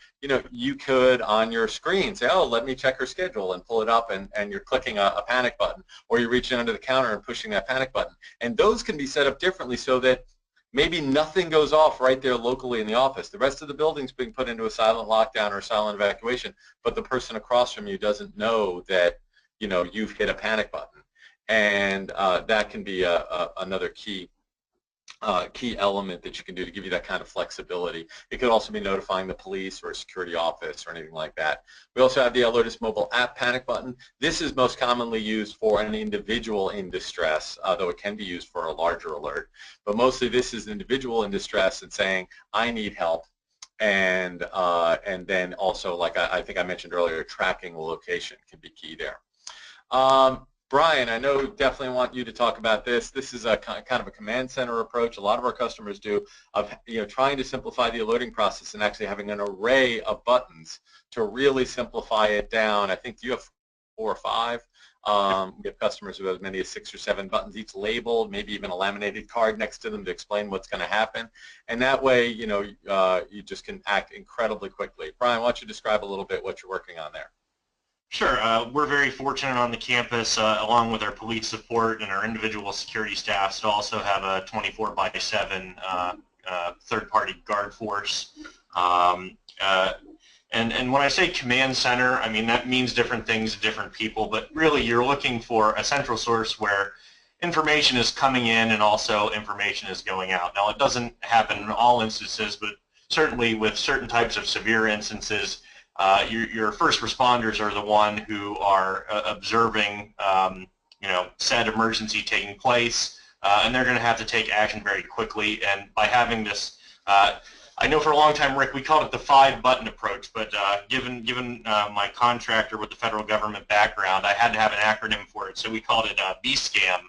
you could on your screen say, oh, let me check her schedule, and pull it up, and you're clicking a panic button, or you're reaching under the counter and pushing that panic button. And those can be set up differently so that maybe nothing goes off right there locally in the office. The rest of the building's being put into a silent lockdown or silent evacuation, but the person across from you doesn't know that you've hit a panic button. And that can be another key element that you can do to give you that kind of flexibility. It could also be notifying the police or a security office or anything like that. We also have the Alertus mobile app panic button. This is most commonly used for an individual in distress, though it can be used for a larger alert. But mostly this is an individual in distress and saying, I need help. And then also, like I think I mentioned earlier, tracking the location can be key there. Brian, I know definitely want you to talk about this. This is a kind of a command center approach. A lot of our customers do of trying to simplify the alerting process and actually having an array of buttons to really simplify it down. I think you have 4 or 5. We have customers who have as many as 6 or 7 buttons, each labeled, maybe even a laminated card next to them to explain what's going to happen. And that way, you just can act incredibly quickly. Brian, why don't you describe a little bit what you're working on there? Sure. We're very fortunate on the campus, along with our police support and our individual security staffs, to also have a 24/7 third-party guard force. And when I say command center, I mean that means different things to different people, but really you're looking for a central source where information is coming in and also information is going out. Now, it doesn't happen in all instances, but certainly with certain types of severe instances, your first responders are the one who are observing, said emergency taking place, and they're going to have to take action very quickly. And by having this, I know for a long time, Rick, we called it the 5-button approach, but given my contractor with the federal government background, I had to have an acronym for it, so we called it BSCAM.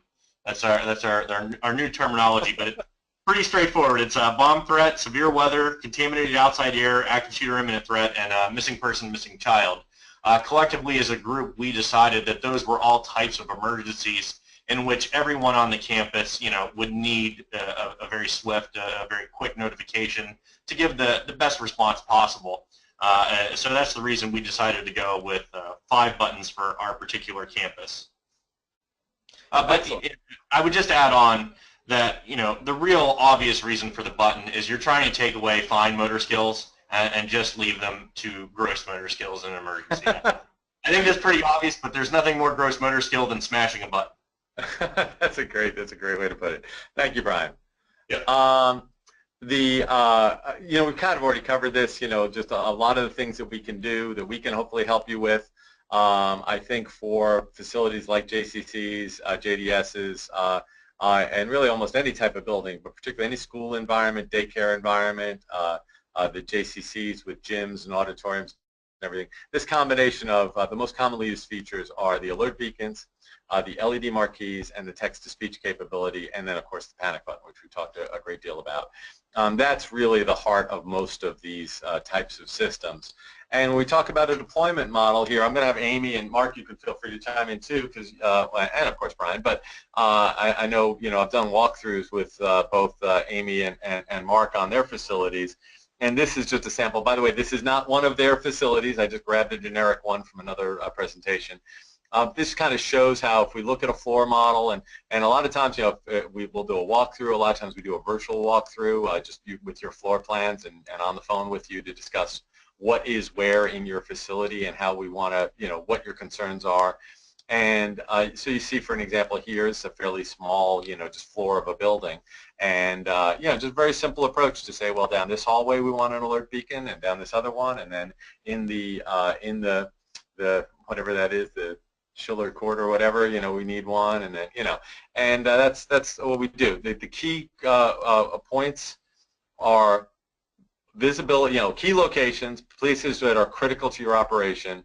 That's our new terminology, but it's pretty straightforward. It's a bomb threat, severe weather, contaminated outside air, active shooter imminent threat, and missing person, missing child. Collectively as a group, we decided that those were all types of emergencies in which everyone on the campus, would need a very swift, a very quick notification to give the best response possible. So that's the reason we decided to go with 5 buttons for our particular campus. But I would just add on that, the real obvious reason for the button is you're trying to take away fine motor skills and just leave them to gross motor skills in an emergency. I think that's pretty obvious, but there's nothing more gross motor skill than smashing a button. That's a great way to put it. Thank you, Brian. Yeah. We've kind of already covered this, just a lot of the things that we can do that we can hopefully help you with. I think for facilities like JCCs, JDSs, and really almost any type of building, but particularly any school environment, daycare environment, the JCCs with gyms and auditoriums and everything. This combination of the most commonly used features are the alert beacons, the LED marquees, and the text-to-speech capability, and then, of course, the panic button, which we talked a great deal about. That's really the heart of most of these types of systems. And when we talk about a deployment model here, I'm going to have Amy and Mark, you can feel free to chime in too, because, and of course Brian, but I know, I've done walkthroughs with both Amy and Mark on their facilities, and this is just a sample. By the way, this is not one of their facilities. I just grabbed a generic one from another presentation. This kind of shows how if we look at a floor model, and a lot of times, we will do a walkthrough. A lot of times we do a virtual walkthrough with your floor plans and on the phone with you to discuss what is where in your facility and how we want to, what your concerns are. And so you see, for an example, here is a fairly small, just floor of a building. And, just a very simple approach to say, well, down this hallway we want an alert beacon, and down this other one, and then in the whatever that is, the Schiller Court or whatever, we need one, and then, and that's what we do. The key points are visibility, key locations, places that are critical to your operation,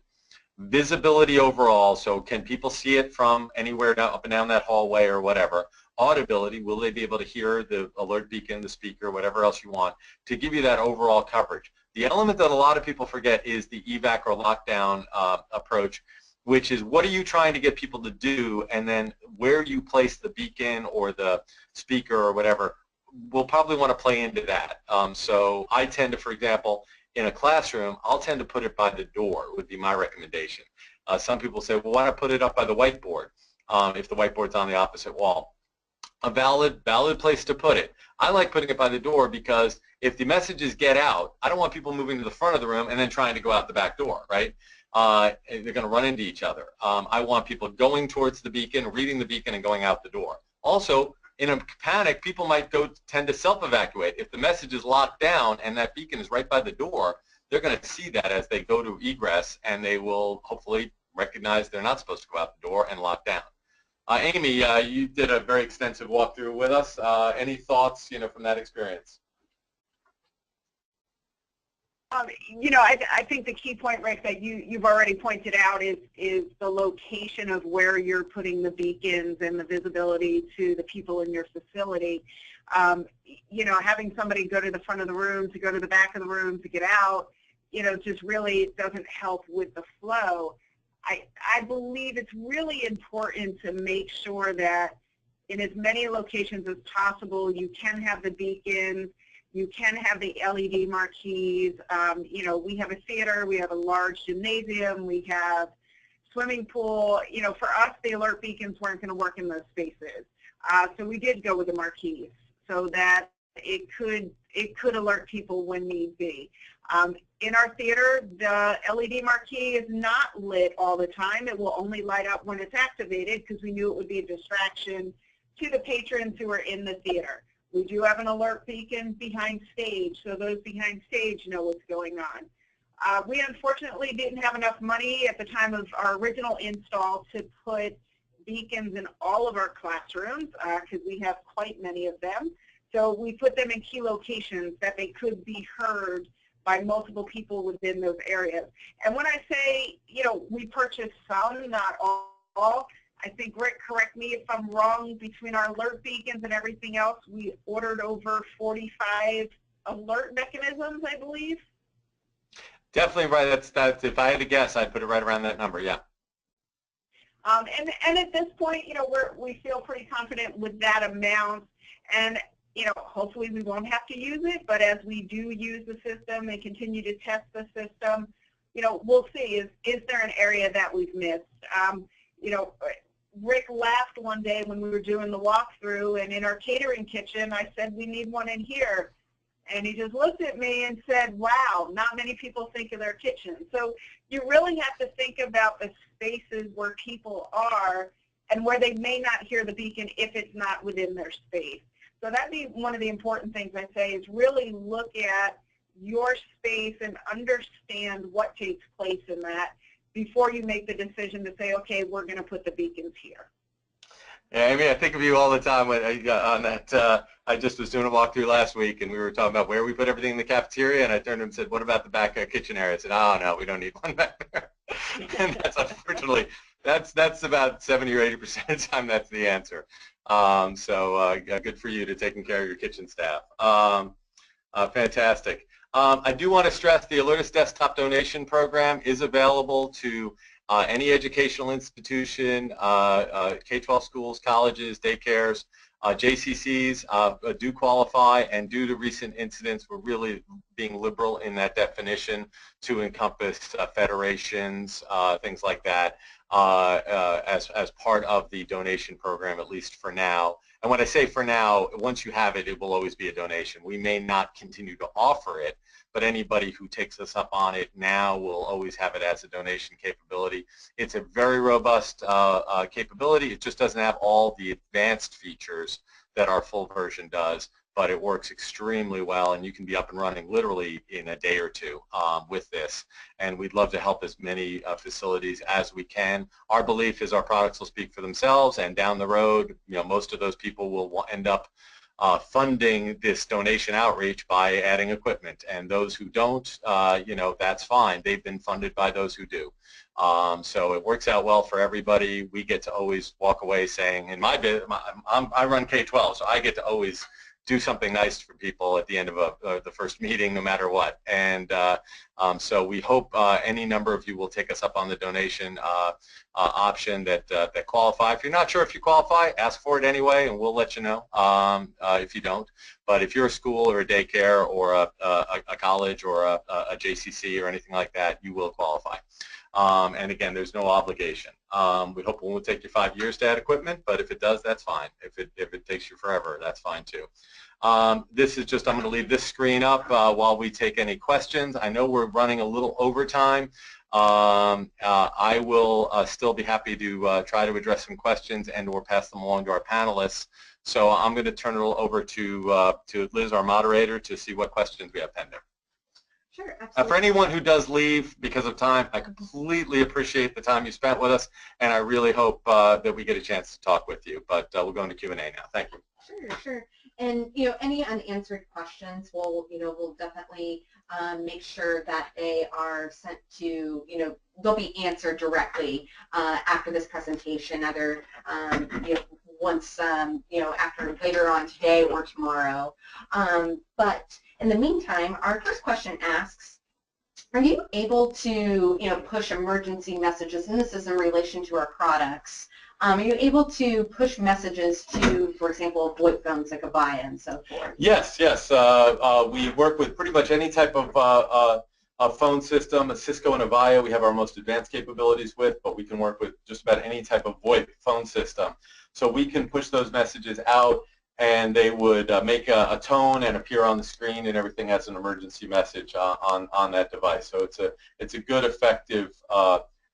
visibility overall, so can people see it from anywhere up and down that hallway or whatever, audibility, will they be able to hear the alert beacon, the speaker, whatever else you want, to give you that overall coverage. The element that a lot of people forget is the evac or lockdown approach, which is what are you trying to get people to do, and then where you place the beacon or the speaker or whatever, we'll probably want to play into that. So I tend to, for example, in a classroom, I'll tend to put it by the door, would be my recommendation. Some people say, well, why not put it up by the whiteboard if the whiteboard's on the opposite wall? A valid place to put it. I like putting it by the door because if the messages get out, I don't want people moving to the front of the room and then trying to go out the back door, right? They're going to run into each other. I want people going towards the beacon, reading the beacon, and going out the door. Also, in a panic, people might tend to self-evacuate. If the message is locked down and that beacon is right by the door, they're going to see that as they go to egress, and they will hopefully recognize they're not supposed to go out the door and lock down. Amy, you did a very extensive walkthrough with us. Any thoughts, from that experience? I think the key point, Rick, that you've already pointed out is the location of where you're putting the beacons and the visibility to the people in your facility. Having somebody go to the front of the room, to go to the back of the room, to get out, just really doesn't help with the flow. I believe it's really important to make sure that in as many locations as possible, you can have the beacons, you can have the LED marquees. We have a theater, we have a large gymnasium, we have swimming pool. For us, the alert beacons weren't going to work in those spaces. So we did go with the marquees so that it could alert people when need be. In our theater, the LED marquee is not lit all the time. It will only light up when it's activated because we knew it would be a distraction to the patrons who are in the theater. We do have an alert beacon behind stage, so those behind stage know what's going on. We unfortunately didn't have enough money at the time of our original install to put beacons in all of our classrooms because we have quite many of them. So we put them in key locations that they could be heard by multiple people within those areas. And when I say, you know, we purchased some, not all, I think, Rick, correct me if I'm wrong, between our alert beacons and everything else, we ordered over 45 alert mechanisms, I believe. Definitely right. That's if I had to guess, I'd put it right around that number. Yeah. And at this point, you know, we feel pretty confident with that amount, and you know, hopefully we won't have to use it. But as we do use the system and continue to test the system, you know, we'll see is there an area that we've missed. You know, Rick laughed one day when we were doing the walkthrough, and in our catering kitchen, I said we need one in here. And he just looked at me and said, wow, not many people think of their kitchen. So you really have to think about the spaces where people are and where they may not hear the beacon if it's not within their space. So that'd be one of the important things I say is really look at your space and understand what takes place in that before you make the decision to say, okay, we're going to put the beacons here. Yeah, I mean, I think of you all the time when on that. I just was doing a walkthrough last week, and we were talking about where we put everything in the cafeteria, and I turned to him and said, what about the back kitchen area? I said, oh, no, we don't need one back there. And that's unfortunately, that's about 70 or 80% of the time that's the answer. So good for you to taking care of your kitchen staff. Fantastic. I do want to stress the Alertus Desktop Donation Program is available to any educational institution, K-12 schools, colleges, daycares, JCCs do qualify, and due to recent incidents, we're really being liberal in that definition to encompass federations, things like that, as part of the donation program, at least for now. And when I say for now, once you have it, it will always be a donation. We may not continue to offer it, but anybody who takes us up on it now will always have it as a donation capability. It's a very robust capability. It just doesn't have all the advanced features that our full version does, but it works extremely well, and you can be up and running literally in a day or two with this. And we'd love to help as many facilities as we can. Our belief is our products will speak for themselves, and down the road, you know, most of those people will end up funding this donation outreach by adding equipment, and those who don't, you know, that's fine. They've been funded by those who do. So it works out well for everybody. We get to always walk away saying, in my bit, I run K-12, so I get to always do something nice for people at the end of the first meeting, no matter what. And so we hope any number of you will take us up on the donation option that qualify. If you're not sure if you qualify, ask for it anyway, and we'll let you know if you don't. But if you're a school or a daycare or a college or a JCC or anything like that, you will qualify. And again, there's no obligation. We hope it won't take you 5 years to add equipment, but if it does, that's fine. If it takes you forever, that's fine too. This is just, I'm going to leave this screen up while we take any questions. I know we're running a little overtime. I will still be happy to try to address some questions and or pass them along to our panelists. So I'm going to turn it over to Liz, our moderator, to see what questions we have pending. Sure, absolutely. For anyone who does leave because of time, I completely appreciate the time you spent with us, and I really hope that we get a chance to talk with you. But we'll go into Q&A now. Thank you. Sure, sure. And you know, any unanswered questions, we'll definitely make sure that they are sent to, you know, they'll be answered directly after this presentation, either you know, once you know, after later on today or tomorrow. But in the meantime, our first question asks, are you able to, you know, push emergency messages, and this is in relation to our products, are you able to push messages to, for example, VoIP phones like Avaya and so forth? Yes, yes. We work with pretty much any type of phone system. A Cisco and Avaya we have our most advanced capabilities with, but we can work with just about any type of VoIP phone system. So we can push those messages out, and they would make a tone and appear on the screen and everything as an emergency message on that device. So it's a good, effective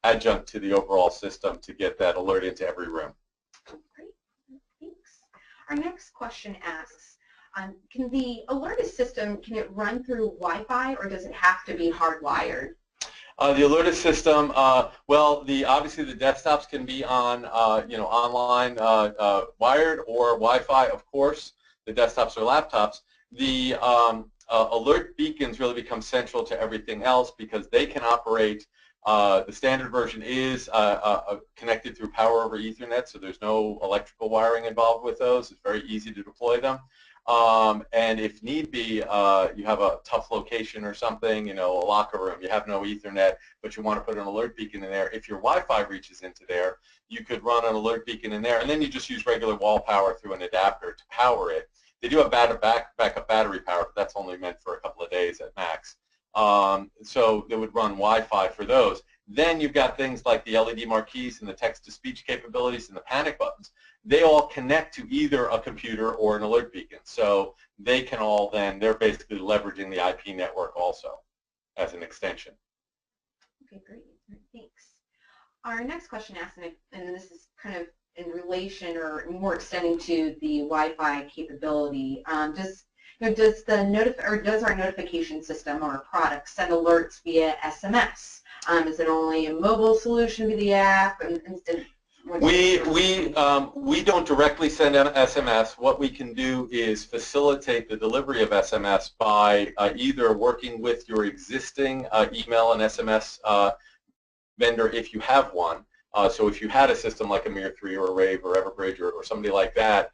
adjunct to the overall system to get that alert into every room. Great, thanks. Our next question asks, Can the Alertus system, can it run through Wi-Fi, or does it have to be hardwired? The Alertus system, well, obviously the desktops can be on, online wired or Wi-Fi, of course. The desktops or laptops. The alert beacons really become central to everything else because they can operate. The standard version is connected through power over Ethernet, so there's no electrical wiring involved with those. It's very easy to deploy them. And if need be, you have a tough location or something, a locker room, you have no Ethernet, but you want to put an alert beacon in there. If your Wi-Fi reaches into there, you could run an alert beacon in there, and then you just use regular wall power through an adapter to power it. They do have backup battery power, but that's only meant for a couple of days at max. So they would run Wi-Fi for those. Then you've got things like the LED marquees and the text-to-speech capabilities and the panic buttons. They all connect to either a computer or an alert beacon. So they can all then, they're basically leveraging the IP network also as an extension. Okay, great. Thanks. Our next question asks, and this is kind of in relation or more extending to the Wi-Fi capability, does our notification system or product send alerts via SMS? Is it only a mobile solution via the app? We don't directly send SMS. What we can do is facilitate the delivery of SMS by either working with your existing email and SMS vendor if you have one. So if you had a system like a Mir3 or a Rave or Everbridge or somebody like that,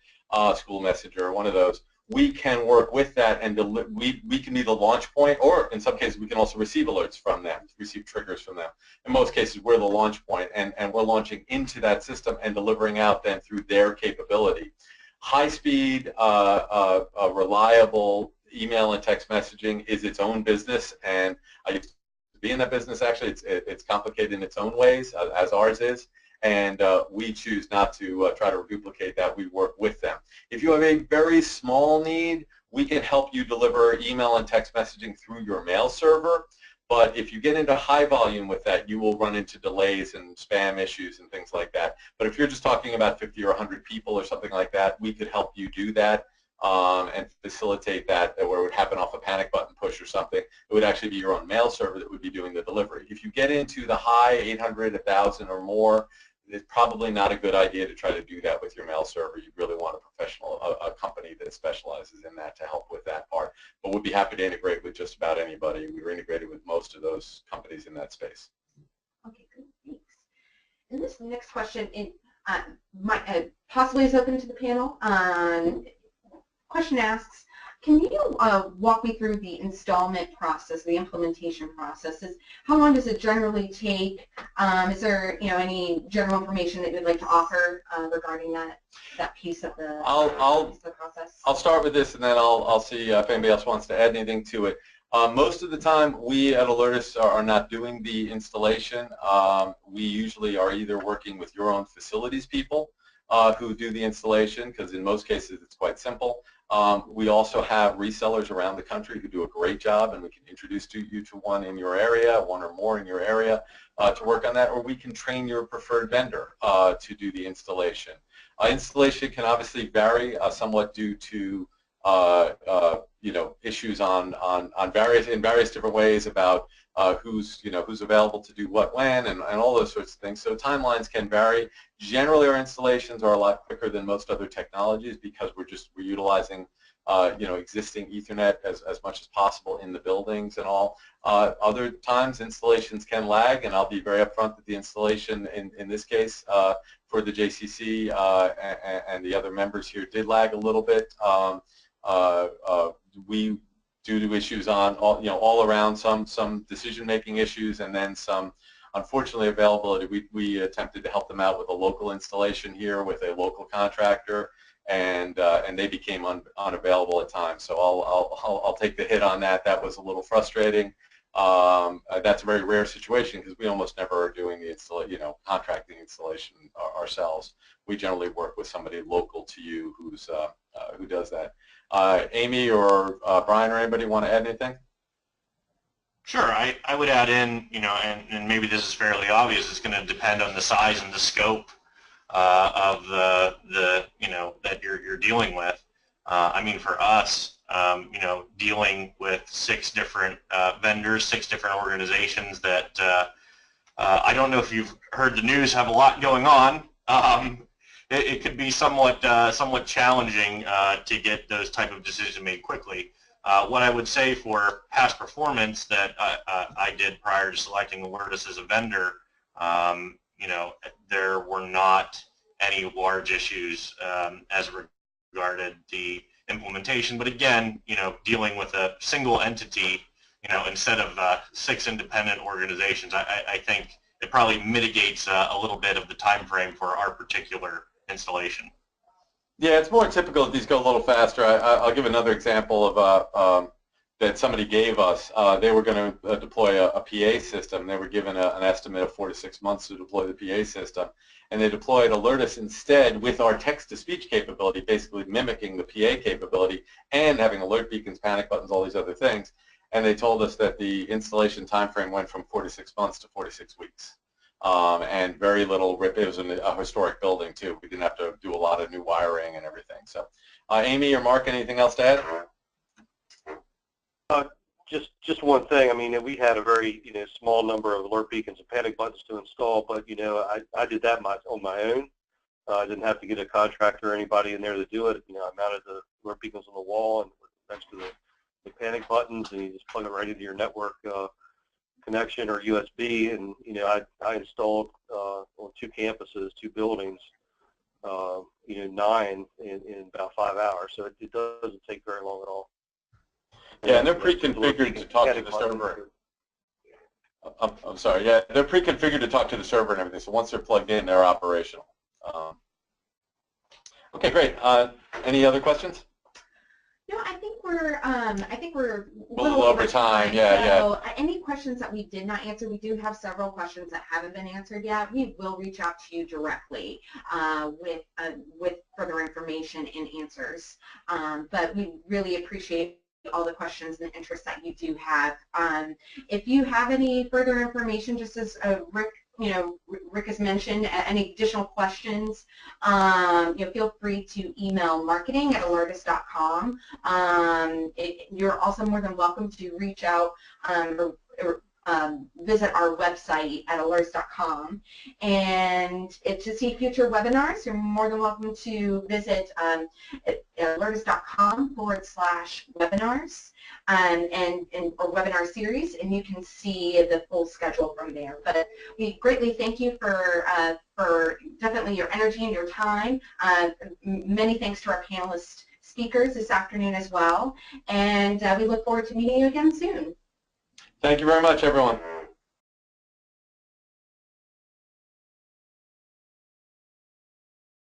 School Messenger or one of those, we can work with that and we can be the launch point, or in some cases we can also receive alerts from them, receive triggers from them. In most cases we're the launch point, and we're launching into that system and delivering out then through their capability. High-speed, reliable email and text messaging is its own business, and I used to be in that business actually. It's complicated in its own ways, as ours is. And we choose not to try to duplicate that. We work with them. If you have a very small need, we can help you deliver email and text messaging through your mail server. But if you get into high volume with that, you will run into delays and spam issues and things like that. But if you're just talking about 50 or 100 people or something like that, we could help you do that and facilitate that, where it would happen off a panic button push or something. It would actually be your own mail server that would be doing the delivery. If you get into the high 800, 1,000 or more, it's probably not a good idea to try to do that with your mail server. You really want a professional, a company that specializes in that to help with that part. But we'd be happy to integrate with just about anybody. We're integrated with most of those companies in that space. Okay, good, thanks. And this next question possibly is open to the panel. Question asks, can you walk me through the installment process, the implementation process? How long does it generally take? Is there any general information that you'd like to offer regarding that piece of the process? I'll start with this, and then I'll see if anybody else wants to add anything to it. Most of the time, we at Alertus are not doing the installation. We usually are either working with your own facilities people who do the installation, because in most cases it's quite simple. We also have resellers around the country who do a great job, and we can introduce you to one in your area, one or more in your area, to work on that, or we can train your preferred vendor to do the installation. Installation can obviously vary somewhat due to issues in various different ways about who's available to do what when and all those sorts of things. So timelines can vary. Generally, our installations are a lot quicker than most other technologies because we're utilizing existing Ethernet as much as possible in the buildings and all. Other times installations can lag, and I'll be very upfront that the installation in this case for the JCC and the other members here did lag a little bit. Due to issues on all around, some decision-making issues, and then some, unfortunately, availability. We attempted to help them out with a local installation here with a local contractor, and they became unavailable at times. So I'll take the hit on that. That was a little frustrating. That's a very rare situation because we almost never are doing the contracting installation ourselves. We generally work with somebody local to you who does that. Amy or Brian or anybody want to add anything? Sure, I would add in, and maybe this is fairly obvious, it's going to depend on the size and the scope of that you're dealing with. I mean, for us, you know, dealing with 6 different vendors, 6 different organizations that I don't know if you've heard the news, have a lot going on. It could be somewhat challenging to get those type of decisions made quickly. What I would say for past performance that I did prior to selecting Alertus as a vendor, you know, there were not any large issues as regarded the implementation. But again, you know, dealing with a single entity, you know, instead of 6 independent organizations, I think it probably mitigates a little bit of the time frame for our particular installation. Yeah, it's more typical that these go a little faster. I'll give another example of that somebody gave us. They were going to deploy a PA system. They were given an estimate of 4 to 6 months to deploy the PA system, and they deployed Alertus instead with our text-to-speech capability, basically mimicking the PA capability and having alert beacons, panic buttons, all these other things. And they told us that the installation time frame went from 4 to 6 months to 4 to 6 weeks. And very little rip. It was in a historic building too. We didn't have to do a lot of new wiring and everything. So, Amy or Mark, anything else to add? Just one thing. I mean, we had a very small number of alert beacons and panic buttons to install, but I did that on my own. I didn't have to get a contractor or anybody in there to do it. I mounted the alert beacons on the wall and next to the panic buttons, and you just plug it right into your network connection or USB, and I installed on 2 campuses, 2 buildings, 9 in about 5 hours. So it doesn't take very long at all. Yeah, and they're pre-configured to talk to the server. I'm sorry. Yeah, they're pre-configured to talk to the server and everything. So once they're plugged in, they're operational. Okay, great. Any other questions? No, I think we're a little over time. Yeah, so any questions that we did not answer, we do have several questions that haven't been answered yet. We will reach out to you directly with further information and answers. But we really appreciate all the questions and the interest that you do have. If you have any further information, just as Rick has mentioned, any additional questions, feel free to email marketing@alertus.com. You're also more than welcome to reach out or visit our website at alertus.com. And to see future webinars, you're more than welcome to visit alertus.com/webinars or webinar series, and you can see the full schedule from there. But we greatly thank you for definitely your energy and your time. Many thanks to our panelist speakers this afternoon as well, and we look forward to meeting you again soon. Thank you very much, everyone.